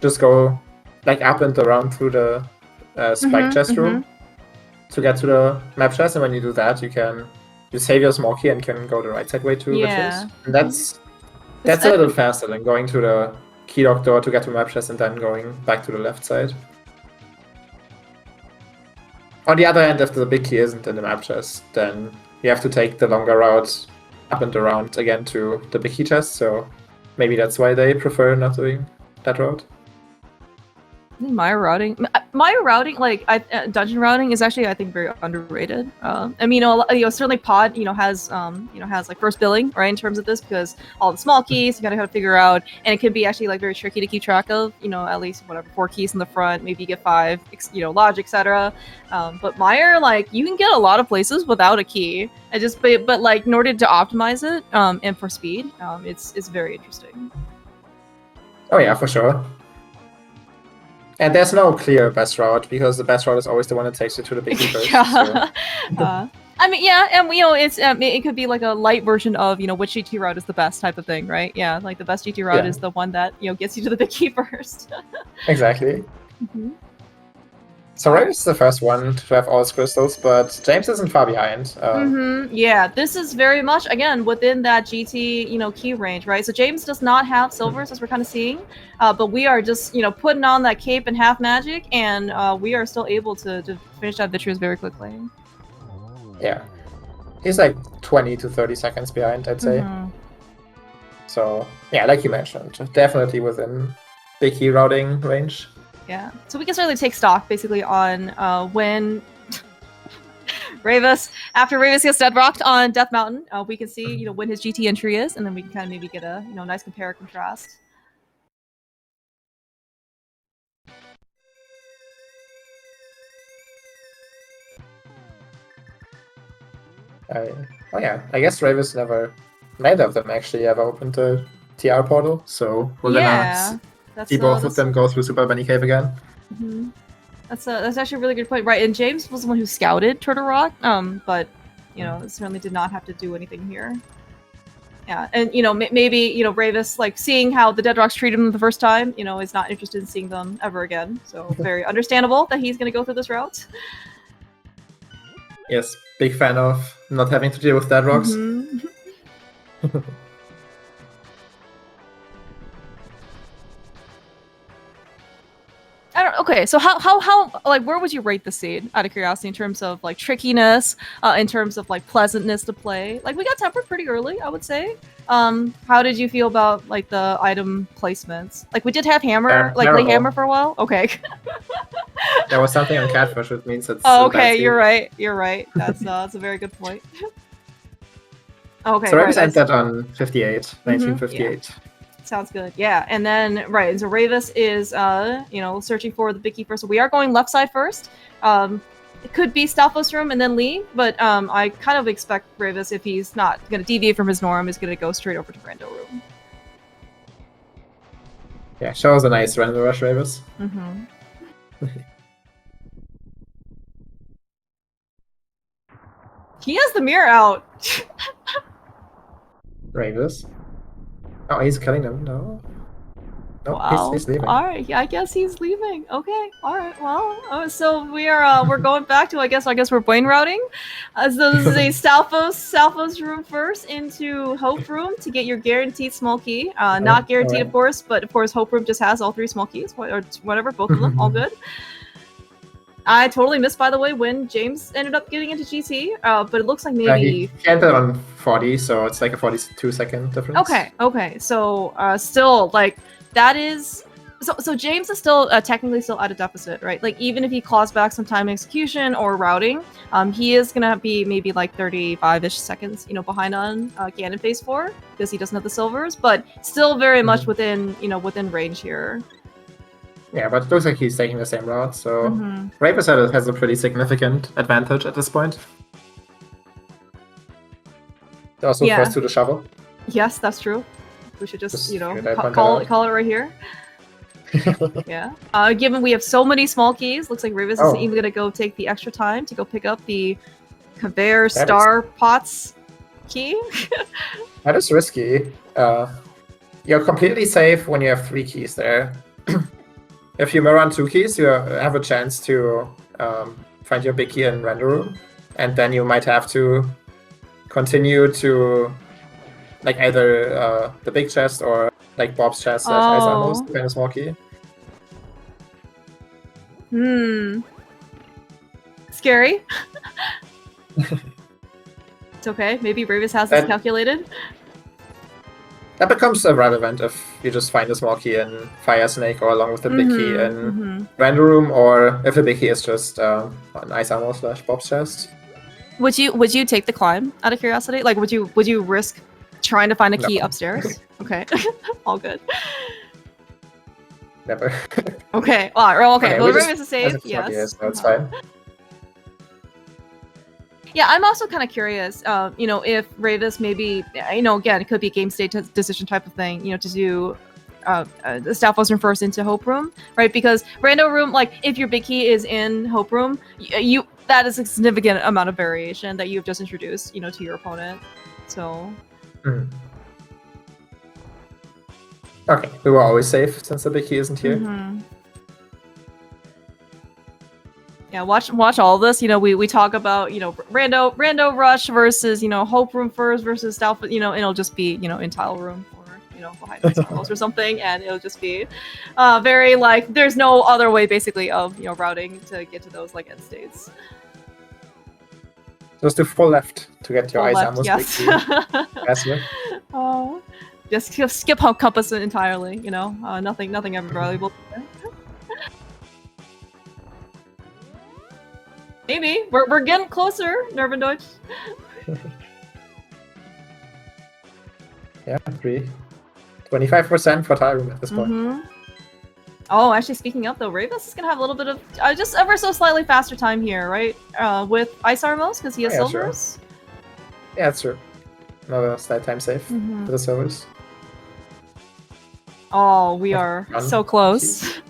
just go like up and around through the spike chest room to get to the map chest, and when you do that, you save your small key and can go the right side way too. And that's a little faster than going to the key lock door to get to map chest and then going back to the left side. On the other hand, if the big key isn't in the map chest, then you have to take the longer route up and around again to the big key chest. So maybe that's why they prefer not doing that route. Meyer routing, like dungeon routing is actually, I think, very underrated. I mean, certainly pod, has like first billing, right, in terms of this, because all the small keys you gotta have to figure out, and it can be actually like very tricky to keep track of. At least 4 keys in the front, maybe you get 5, lodge, etc. But Meyer, like, you can get a lot of places without a key, and but like in order to optimize it, and for speed, it's very interesting. Oh yeah, for sure. And there's no clear best route, because the best route is always the one that takes you to the big key first. I mean, yeah, and it's it could be like a light version of which GT route is the best type of thing, right? Yeah, like the best GT route is the one that gets you to the big key first. Exactly. So Rayvis is the first one to have all his crystals, but James isn't far behind. Yeah, this is very much, again, within that GT, key range, right? So James does not have silvers, as we're kind of seeing, but we are just, putting on that cape and half magic, and we are still able to finish that Vitreous very quickly. Yeah. He's like 20 to 30 seconds behind, I'd say. So yeah, like you mentioned, definitely within big key routing range. Yeah. So we can certainly take stock basically on when Rayvis, after Rayvis gets deadrocked on Death Mountain, we can see when his GT entry is, and then we can kind of maybe get a nice compare contrast. Oh yeah, I guess Rayvis neither of them actually ever opened a TR portal, so we're gonna see both of them go through Super Bunny Cave again. Mm-hmm. That's actually a really good point, right? And James was the one who scouted Turtle Rock, but certainly did not have to do anything here. Yeah, and maybe Rayvis, like seeing how the Dead Rocks treated him the first time, is not interested in seeing them ever again. So very understandable that he's going to go through this route. Yes, big fan of not having to deal with Dead Rocks. Mm-hmm. Okay, so how like where would you rate the seed out of curiosity in terms of like trickiness, in terms of like pleasantness to play? Like we got tempered pretty early, I would say. How did you feel about like the item placements? Like we did have hammer, like lay hammer for a while. Okay. There was something on Catfish, which means it's. Oh, okay, you're right. You're right. That's a very good point. Okay. So Rayvis entered on 58, 1958. Yeah. Sounds good. Yeah, and then and so Rayvis is searching for the big key first. So we are going left side first. It could be Stalfos room and then Lee, but I kind of expect Rayvis, if he's not going to deviate from his norm, is going to go straight over to Rando room. Yeah, shows a nice random rush, Rayvis. He has the mirror out. Rayvis. Oh, he's killing them. No. Nope, wow. He's leaving. All right. Yeah, I guess he's leaving. Okay. All right. Well, so we're going back to I guess we're brain routing. So this is a Stalfos room first into Hope room to get your guaranteed small key. Not guaranteed, of course, but of course Hope room just has all 3 small keys or whatever, both of them, all good. I totally missed, by the way, when James ended up getting into GT, but it looks like maybe... he entered on 40, so it's like a 42-second difference. Okay. So, still, like, that is... So James is still technically still at a deficit, right? Like, even if he claws back some time execution or routing, he is going to be maybe, like, 35-ish seconds, behind on Ganon Phase 4, because he doesn't have the silvers, but still very much within range here. Yeah, but it looks like he's taking the same route, so Rayvis has a pretty significant advantage at this point. Also first to the shovel. Yes, that's true. We should just call it right here. Yeah. Given we have so many small keys, looks like Rayvis is even gonna go take the extra time to go pick up the conveyor star pots key. That is risky. You're completely safe when you have 3 keys there. If you mirror on 2 keys, you have a chance to find your big key in render room, and then you might have to continue to like either the big chest or like Bob's chest / Ice Amos, kind of small key. Scary. It's okay. Maybe Rayvis has this calculated. That becomes irrelevant if you just find a small key in Fire Snake or along with the big key in Render Room, or if the big key is just an Ice Armor / Bob's chest. Would you take the climb out of curiosity? Like, would you risk trying to find a key upstairs? Okay, all good. Never. Okay. All right. Okay. Well, Rayvis is safe. Yes. So it's fine. Yeah, I'm also kind of curious, if Rayvis maybe, again, it could be a game state decision type of thing, to do the Stalfos room first into Hope room, right? Because Rando room, like, if your big key is in Hope room, that is a significant amount of variation that you've just introduced, to your opponent. So. Okay, we were always safe since the big key isn't here. Yeah, watch all this. We talk about rando rush versus Hope room first versus Stalfos. It'll just be in tile room or behind the tunnels or something, and it'll just be very like there's no other way basically of routing to get to those like end states. Just do full left to get your Ice Amos. Yes. Big key. Oh. Just skip compass entirely. You know, nothing ever valuable. Maybe we're getting closer, Nerven Deutsch. Yeah, 25% for tie room at this point. Oh, actually, speaking of though, Rayvis is gonna have a little bit of just ever so slightly faster time here, right? With Ice Armos because he has silvers. Sure. Yeah, that's true. Another slight time save for the silvers. Oh, we are so close.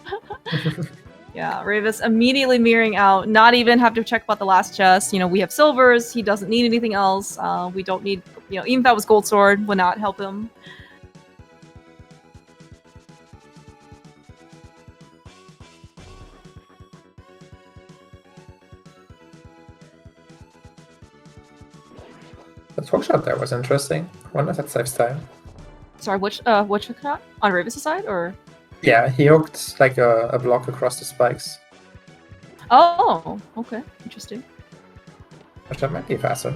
Yeah, Rayvis immediately mirroring out, not even have to check about the last chest. You know, we have silvers, he doesn't need anything else. We don't need, you know, even if that was gold sword, would not help him. The hook shot there was interesting. I wonder if that saves time. Sorry, which hook shot? On Rayvis' side, or? Yeah, he hooked like a block across the spikes. Oh, okay, interesting. Which that might be faster.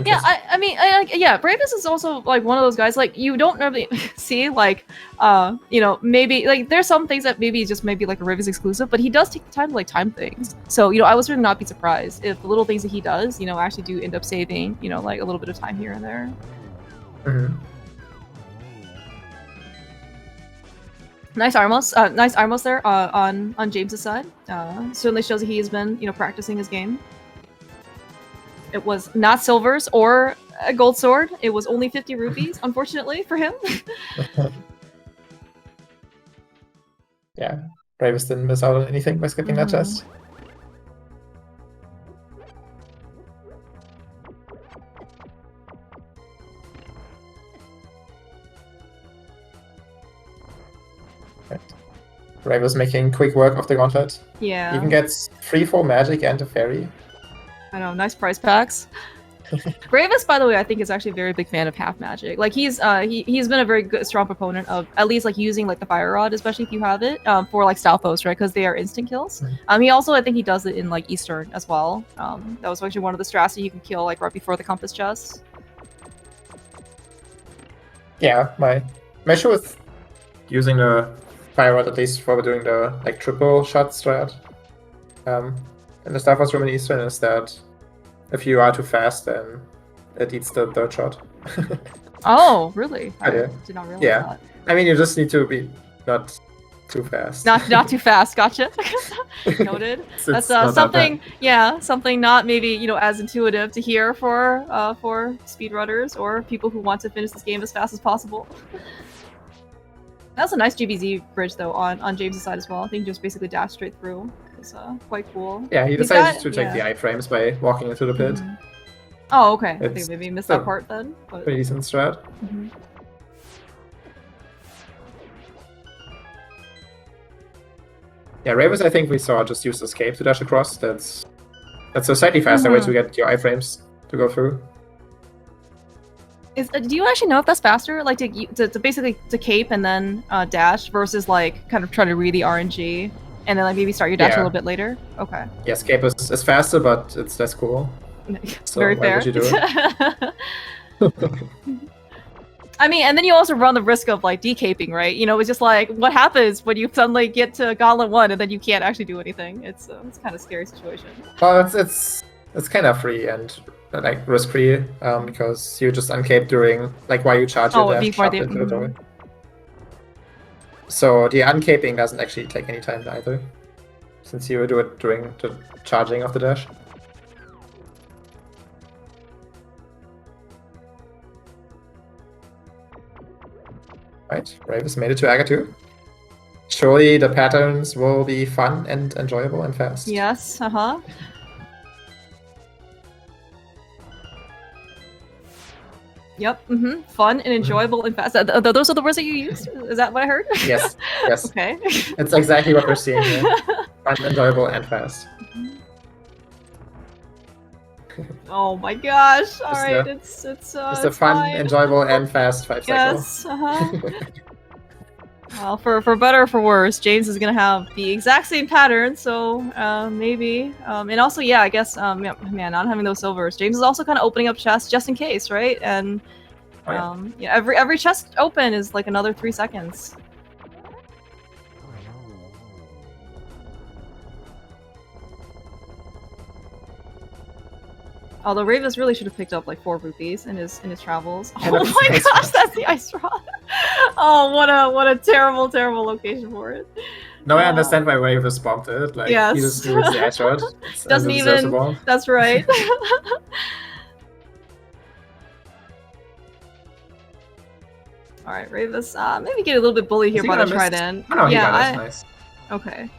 Yeah, I mean, yeah, Rayvis is also like one of those guys like you don't normally see like, you know, maybe like there's some things that maybe just maybe like a Rayvis exclusive, but he does take the time to like time things. So you know, I would certainly not be surprised if the little things that he does, you know, actually do end up saving, you know, like a little bit of time here and there. Nice Armos there on James's side. Certainly shows that he has been, you know, practicing his game. It was not silvers or a gold sword. It was only 50 rupees, unfortunately, for him. Yeah, Rayvis didn't miss out on anything by skipping that chest. Right. Rayvis making quick work of the gauntlet. Yeah. Even gets 3-4 magic and a fairy. I know, nice prize packs. Rayvis, by the way, I think is actually a very big fan of half magic. Like he's been a very good, strong proponent of at least like using like the fire rod, especially if you have it, for like Stalfos, right? Because they are instant kills. He also, I think he does it in like Eastern as well. That was actually one of the strats that you can kill like right before the compass chest. Yeah, my issue with using the fire rod, at least for doing the like triple shot strat, in the Stalfos room in Eastern, is that if you are too fast, then it eats the third shot. Oh, really? I did not realize that. I mean, you just need to be not too fast. Not too fast. Gotcha. Noted. That's something. Something not maybe, you know, as intuitive to hear for speedrunners or people who want to finish this game as fast as possible. That's a nice GBZ bridge though on James' side as well. I think just basically dash straight through. It's quite cool. Yeah, he decided to take the iframes by walking into the pit. Oh, okay. I think maybe missed that part then. But... pretty decent strat. Yeah, Rayvis, I think we saw just use escape to dash across. That's a slightly faster way to get your iframes to go through. Do you actually know if that's faster, like to basically to cape and then dash versus like kind of try to read the RNG and then like maybe start your dash a little bit later? Okay. Yeah, escape is faster, but it's less cool. So very fair. Why would you do it? I mean, and then you also run the risk of like decaping, right? You know, it's just like what happens when you suddenly get to Gauntlet 1 and then you can't actually do anything. It's kind of scary situation. Well, it's kind of free and like risk free because you just uncape during like while you charge your dash before into the door. So the uncaping doesn't actually take any time either, since you do it during the charging of the dash. Right, Rayvis made it to Aga 2. Surely the patterns will be fun and enjoyable and fast. Yes, Yep, fun and enjoyable and fast. Those are the words that you used? Is that what I heard? Yes. Okay. It's exactly what we're seeing here. Fun, enjoyable, and fast. Oh my gosh! All right, it's a fun, enjoyable, and fast 5 cycle. Yes. Well, for better or for worse, James is gonna have the exact same pattern. So maybe, and also I guess man, not having those silvers, James is also kind of opening up chests just in case, right? And Oh, yeah. Yeah, every chest open is like another 3 seconds. Although Rayvis really should have picked up like 4 rupees in his travels. And Oh my ice gosh, rod. that's the ice rod. Oh, what a terrible location for it. No, I understand why Rayvis bombed it. Like, Yes. he just needs the ice rod. Doesn't even. That's right. All right, Rayvis. Maybe get a little bit bullied here by the trident. Oh no, he got it. Nice. Okay.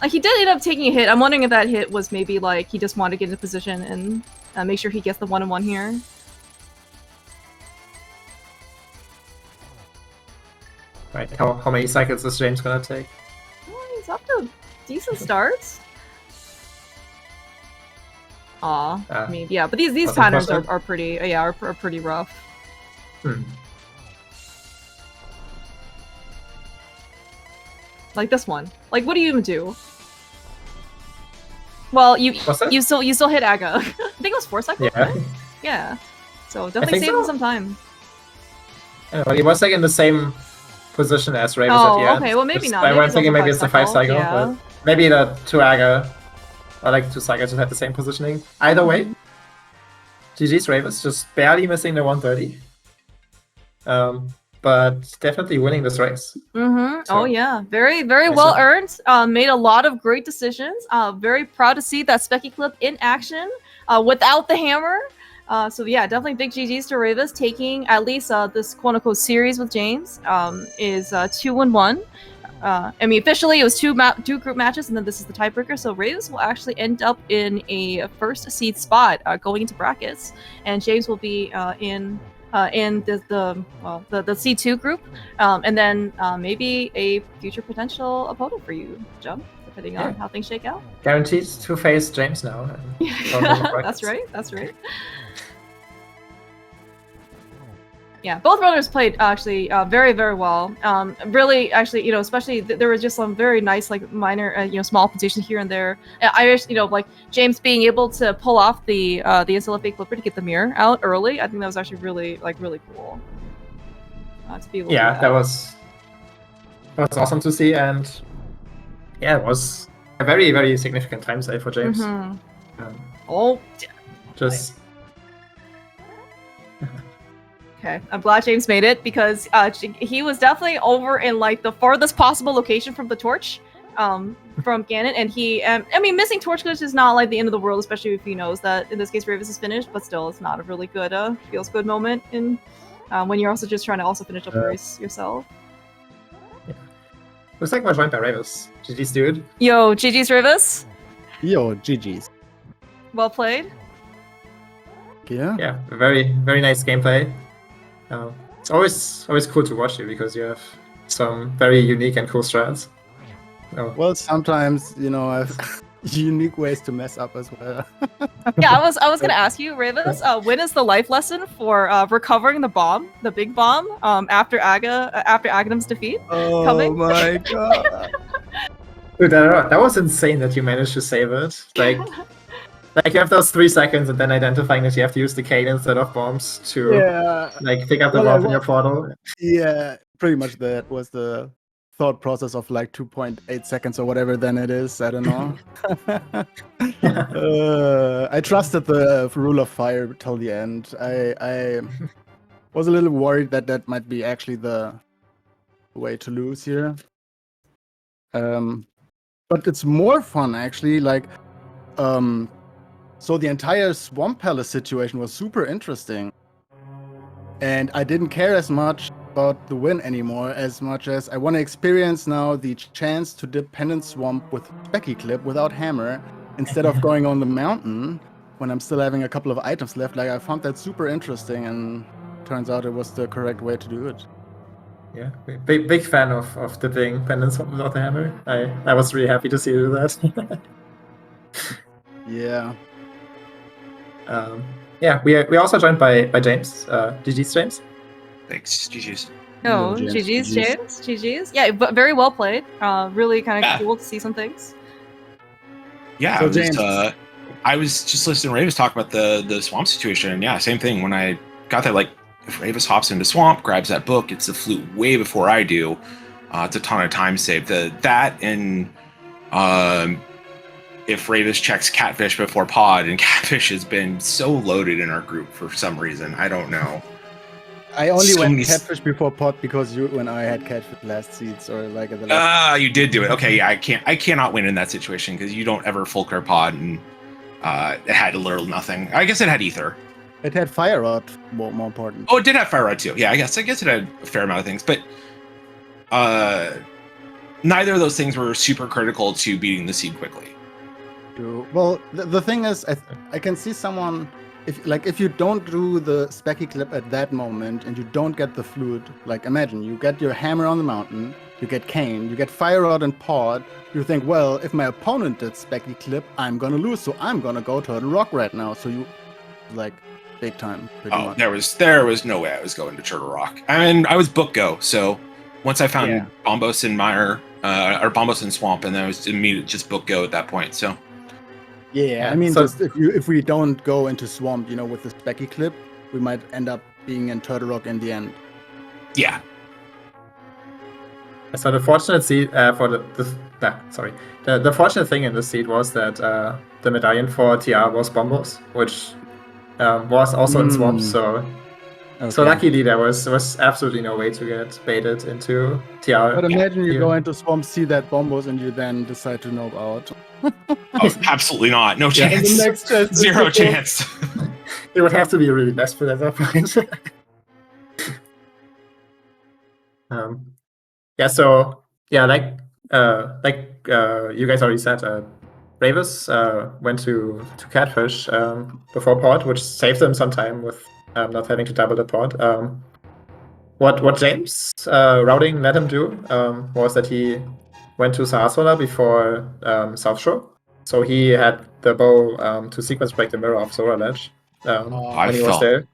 Like he did end up taking a hit. I'm wondering if that hit was maybe like he just wanted to get into position and make sure he gets the 1-on-1 here. Right. How many cycles is James gonna take? Oh, he's up to decent starts. Aw, I mean, yeah, but these patterns are pretty, are pretty rough. Like this one. Like, what do you even do? Well, you still hit Aga. I think it was 4 cycles. Yeah. Right? Yeah. So definitely saved him some time. Yeah, but he was like in the same position as Rayvis at the end. Okay, well maybe not. I'm thinking maybe it's the 5 cycle, yeah. but maybe the 2 Aga or like 2 cycles just had the same positioning. Either way, GG's Rayvis, just barely missing the 130. But definitely winning this race. So, oh yeah, very well earned. Made a lot of great decisions. Very proud to see that Specky Clip in action without the hammer. So yeah, definitely big GGs to Rayvis taking at least this quote-unquote series with James. Is 2-1. I mean, officially it was two group matches, and then this is the tiebreaker. So Rayvis will actually end up in a first seed spot going into brackets, and James will be in the C2 group, and then maybe a future potential opponent for you, Jump, depending on how things shake out. Guaranteed to face James now. That's right. That's right. Yeah, both runners played actually very well. Really, actually, you know, especially there was just some very nice, like minor, you know, small positions here and there. I just, you know, like James being able to pull off the instant fake flipper to get the mirror out early. I think that was actually really cool. To be able to do that. That was awesome to see, and yeah, it was a very significant time save for James. Just. Okay, I'm glad James made it because he was definitely over in like the farthest possible location from the torch, from Ganon, and he, I mean, missing torch glitch is not like the end of the world, especially if he knows that in this case Rayvis is finished, but still, it's not a really good, feels good moment in when you're also just trying to also finish up the race yourself. Yeah. Looks like we're joined by Rayvis. GG's, dude. Yo, GG's Rayvis. Yo, GG's. Well played. Yeah. Yeah, very nice gameplay. It's always cool to watch you because you have some very unique and cool strats. Well, sometimes, you know, I have unique ways to mess up as well. Yeah, I was gonna ask you, Rayvis, when is the life lesson for recovering the bomb, the big bomb, after Aghanim's defeat? Oh my god! Dude, that was insane that you managed to save it. Like you have those 3 seconds, and then identifying that you have to use the cane instead of bombs to like pick up the bomb in your portal. Yeah, pretty much that was the thought process of like 2.8 seconds or whatever then it is. I don't know. I trusted the rule of fire till the end. I was a little worried that might be actually the way to lose here. But it's more fun actually. Like, so the entire Swamp Palace situation was super interesting. And I didn't care as much about the win anymore, as much as I want to experience now the chance to dependent swamp with Specky Clip without hammer, instead of going on the mountain when I'm still having a couple of items left. Like, I found that super interesting, and turns out it was the correct way to do it. Yeah, big fan of dipping pendant swamp without the hammer. I was really happy to see you do that. Yeah. Yeah, we also joined by James. GG's, James. Thanks, GG's. Oh, GG's, James. GG's. Yeah, but very well played. Really kind of cool to see some things. Yeah, so James, I was just listening to Rayvis talk about the swamp situation, and yeah, same thing. When I got there, like if Rayvis hops into Swamp, grabs that book, gets the flute way before I do, it's a ton of time saved. That and if Rayvis checks Catfish before Pod, and Catfish has been so loaded in our group for some reason, I don't know. I only went Catfish before Pod because you and I had Catfish last seeds or like at the last. You did do it. Okay, yeah, I cannot win in that situation because you don't ever full clear Pod, and it had little nothing. I guess it had Ether. It had Fire Rod, more important. Oh, it did have Fire Rod too. Yeah, I guess it had a fair amount of things, but neither of those things were super critical to beating the seed quickly. Well, the thing is, I can see someone, if you don't do the Specky clip at that moment and you don't get the flute, like imagine you get your hammer on the mountain, you get Cane, you get Fire Rod and Pod, you think, well, if my opponent did Specky clip, I'm gonna lose, so I'm gonna go Turtle Rock right now. So you, like, big time. Much. There was no way I was going to Turtle Rock. I mean, I was book go, so once I found Bombos and Mire, or Bombos and Swamp, and then I was immediately just book go at that point, so. Yeah, I mean, so, just if we don't go into Swamp, with the Specky clip, we might end up being in Turtle Rock in the end. Yeah. So the fortunate seed the fortunate thing in this seed was that the medallion for TR was Bombos, which was also in Swamp. So luckily there was absolutely no way to get baited into TR. But imagine you go into Swamp, see that Bombos, and you then decide to nope out. Oh, absolutely not. No chance. The next chance Zero chance. It would have to be really desperate at that point. You guys already said, Rayvis went to Catfish before Pod, which saved him some time with not having to double the Pod. What James routing let him do was that he went to Sahaswala before South Shore, so he had the bow to sequence break the mirror of Zora Ledge when he was there.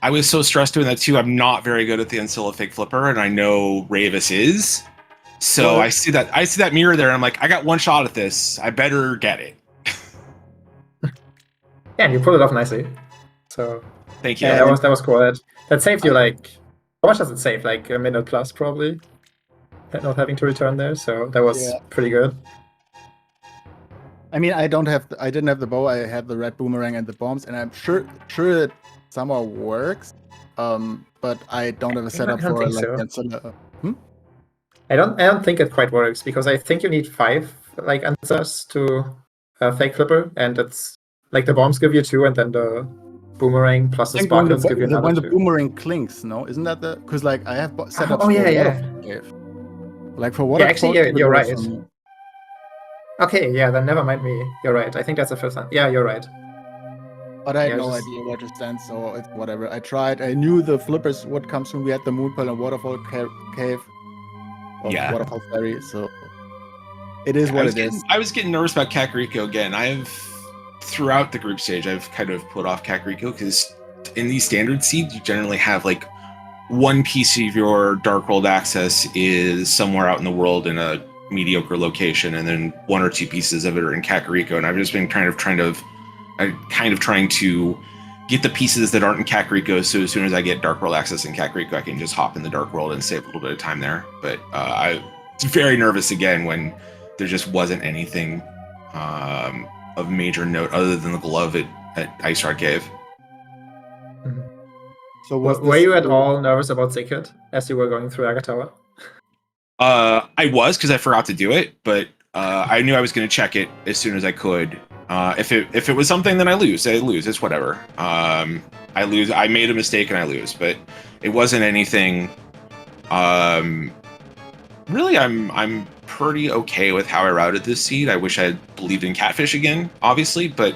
I was so stressed doing that too. I'm not very good at the Ancilla Fake Flipper, and I know Rayvis is. So I see that mirror there, and I'm like, I got one shot at this. I better get it. Yeah, and you pulled it off nicely. So thank you. Yeah, that was cool. That saved you like, how much does it save? Like a minute plus probably. Not having to return there, so that was pretty good. I mean, I didn't have the bow. I had the red boomerang and the bombs, and I'm sure it somehow works. But I don't have a setup for like Ancilla. I don't think it quite works because I think you need 5 like answers to fake flipper, and it's like the bombs give you 2, and then the boomerang plus the sparklets give you another 2. When the boomerang clinks, no, isn't that the? Because like I have setups. Oh yeah. Like for what? Yeah, actually, you're right. Okay, yeah, then never mind me. You're right. I think that's the first one. Yeah, you're right. But I had no idea where to stand, so it's whatever. I tried. I knew the flippers would come soon. We had the Moon Pearl and Waterfall Cave. Waterfall Ferry, so it is what it is. I was getting nervous about Kakariko again. Throughout the group stage, I've kind of put off Kakariko because in these standard seeds, you generally have like one piece of your Dark World access is somewhere out in the world in a mediocre location, and then 1 or 2 pieces of it are in Kakariko. And I've just been trying to get the pieces that aren't in Kakariko, so as soon as I get Dark World access in Kakariko, I can just hop in the Dark World and save a little bit of time there. But I was very nervous again when there just wasn't anything of major note other than the glove at Ice Rod Cave. Mm-hmm. So were you at all nervous about Secret as you were going through Agatawa? I was, because I forgot to do it, but I knew I was going to check it as soon as I could. If it was something, then I lose. It's whatever. I lose. I made a mistake and I lose, but it wasn't anything. Really, I'm pretty okay with how I routed this seed. I wish I had believed in Catfish again, obviously, but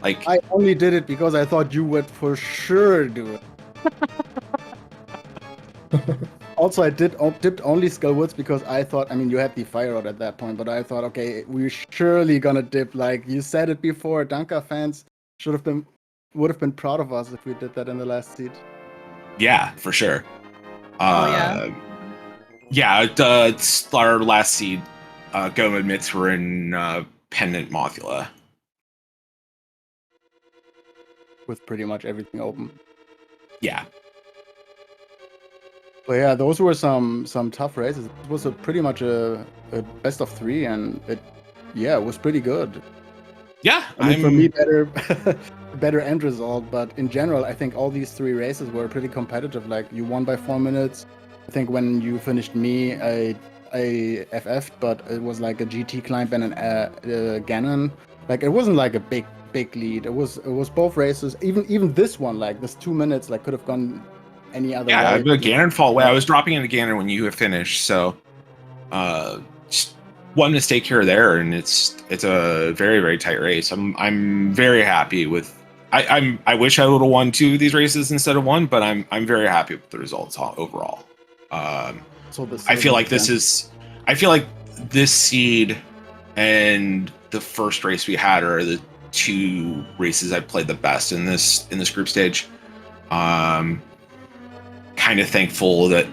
like I only did it because I thought you would for sure do it. Also, I dipped only Skullwoods because I thought, I mean, you had the Fire Rod at that point, but I thought, okay, we're surely gonna dip. Like you said it before, Danka fans would have been proud of us if we did that in the last seed. Yeah, for sure. Yeah, it's our last seed. Go admits we're in Pendant Mothula. With pretty much everything open. Yeah. But yeah, those were some tough races. It was pretty much a best of 3, and it was pretty good. Yeah, I mean, for me, better end result. But in general, I think all these 3 races were pretty competitive. Like, you won by 4 minutes. I think when you finished me, I FF'd, but it was like a GT climb and a Ganon. Like, it wasn't like a big lead. It was both races. Even this one, like this 2 minutes, like could have gone any other way. Yeah, the Ganon fall away. I was dropping into Ganon when you have finished, so just one mistake here or there, and it's a very, very tight race. I'm very happy with. I wish I would have won 2 of these races instead of 1, but I'm very happy with the results overall. I feel like this seed and the first race we had are the 2 races I played the best in this group stage. Kind of thankful that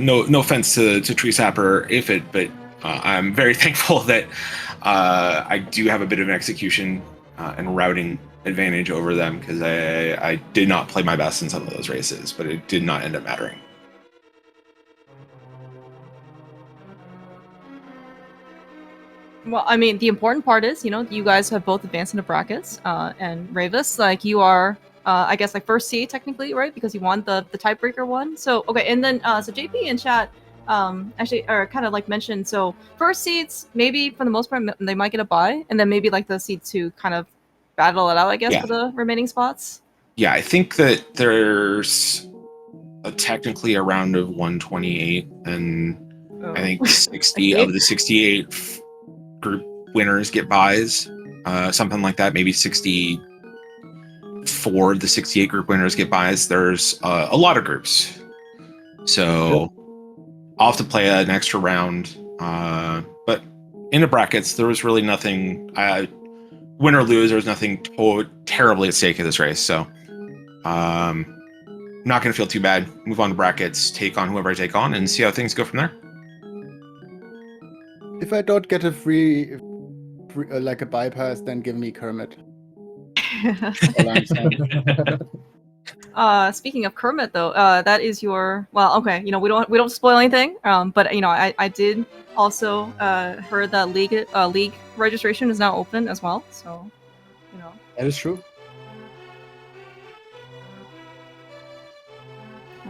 no offense to Tree Sapper but I'm very thankful that I do have a bit of an execution and routing advantage over them, because I did not play my best in some of those races, but it did not end up mattering. Well, I mean, the important part is, you guys have both advanced into brackets, and Rayvis, like, you are, I guess, like, first seed technically, right? Because you won the tiebreaker one. So, okay, and then, so JP and chat, actually, are kind of, like, mentioned, so first seeds, maybe, for the most part, they might get a bye, and then maybe, like, the seed 2 kind of battle it out, I guess, for the remaining spots? Yeah, I think that there's technically a round of 128, and I think 60 of the 68 group winners get buys, something like that. Maybe 64 of the 68 group winners get buys. There's a lot of groups, so I'll have to play an extra round. But in the brackets, there was really nothing. Win or lose, there was nothing terribly at stake in this race. So, not going to feel too bad. Move on to brackets, take on whoever I take on, and see how things go from there. If I don't get a free like a bypass, then give me Kermit. Speaking of Kermit, though, that is your, well, okay, we don't spoil anything, but I did also heard that league registration is now open as well, so that is true.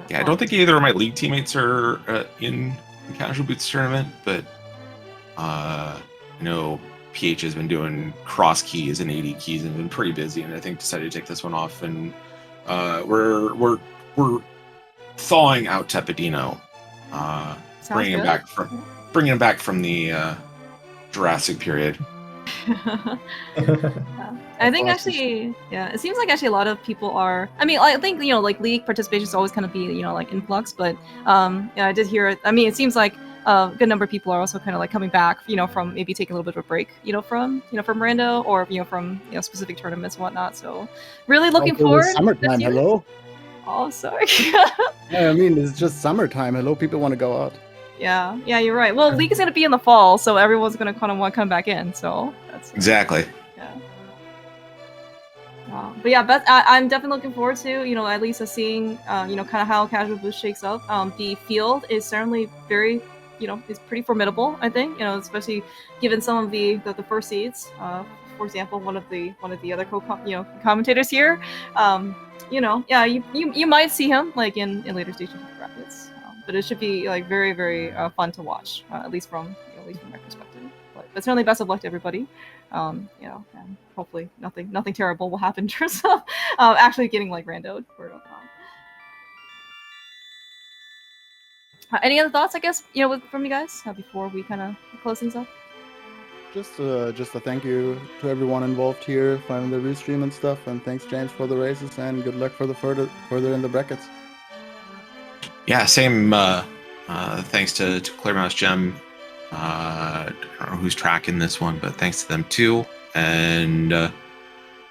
Yeah, I don't think either of my league teammates are in the Casual Boots tournament, but I know PH has been doing cross keys and 80 keys and been pretty busy, and I think decided to take this one off. And we're thawing out Tepidino, bringing him back from the Jurassic period. I think actually, yeah, it seems like actually a lot of people are. I mean, I think like league participation is always kind of be like influx, but yeah, I did hear it. I mean, it seems like a good number of people are also kind of like coming back, from maybe taking a little bit of a break, from Rando or from specific tournaments and whatnot. So really looking forward. Summertime, hello. Oh, sorry. Yeah, I mean, it's just summertime. Hello, people want to go out. Yeah, you're right. Well, league is going to be in the fall, so everyone's going to kind of want to come back in. So that's exactly. Yeah. But yeah, I'm definitely looking forward to at least seeing kind of how Casual Boost shakes up. The field is certainly very is pretty formidable. I think especially given some of the first seeds. For example, one of the other commentators here. Yeah, you might see him like in later stages of brackets. But it should be like very, very fun to watch, at least from my perspective. But certainly best of luck to everybody. And hopefully nothing terrible will happen in terms of actually getting like randoed or whatnot. Any other thoughts, I guess, from you guys before we kind of close things up? Just a thank you to everyone involved here, finding the restream and stuff, and thanks James for the races, and good luck for the further in the brackets. Yeah, same. Thanks to Clearmouse Gem. I don't know who's tracking this one, but thanks to them too. And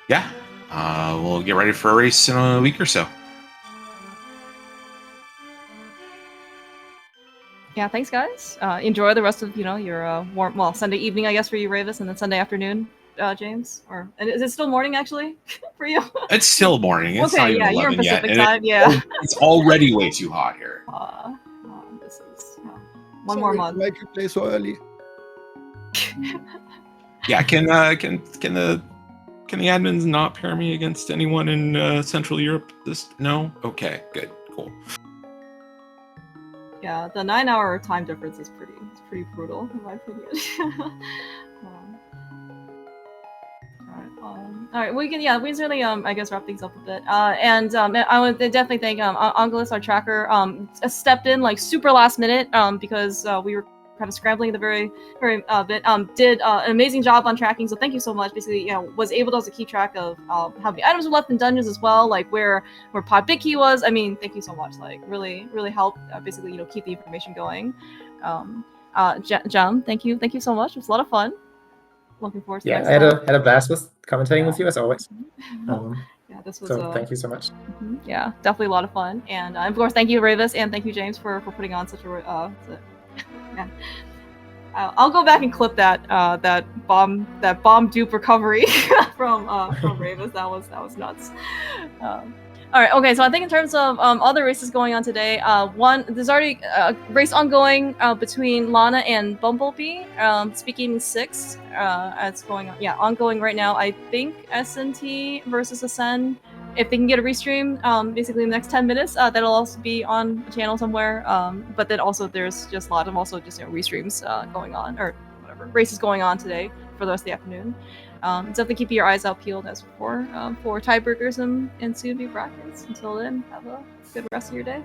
yeah, we'll get ready for a race in a week or so. Yeah, thanks guys. Enjoy the rest of your warm, Sunday evening, I guess, for you, Rayvis, and then Sunday afternoon James? Or is it still morning actually for you? It's still morning. It's not Okay, even yeah, you're in 11 yet, Pacific and time. Yeah. it's already way too hot here. This is one more month. Make you play so early. Yeah, can the admins not pair me against anyone in Central Europe? No? Okay, good, cool. Yeah, the 9-hour time difference is pretty brutal in my opinion. All right, we can certainly I guess wrap things up a bit. And I would definitely thank Angelus, our tracker, stepped in like super last minute because we were kind of scrambling the very bit. Did an amazing job on tracking, so thank you so much. Basically, was able to also keep track of how many items were left in dungeons as well, like where Pod Big Key was. I mean, thank you so much. Like really helped basically keep the information going. Jam, thank you so much. It was a lot of fun. Looking forward to next I had time. a blast with commentating with you as always. Yeah, this was so thank you so much. Yeah, definitely a lot of fun. And of course, thank you, Rayvis, and thank you, James, for putting on such a yeah. I'll go back and clip that bomb dupe recovery from Rayvis. That was nuts. All right, okay. So I think in terms of other races going on today, there's already a race ongoing between Lana and Bumblebee. SpeedGaming 6, it's going on. Yeah, ongoing right now. I think SNT versus Ascend. If they can get a restream, basically in the next 10 minutes, that'll also be on the channel somewhere. But then also there's just a lot of restreams going on, or whatever races going on today for the rest of the afternoon. Definitely keep your eyes out peeled as before for tiebreakers and soon-to-be brackets. Until then, have a good rest of your day.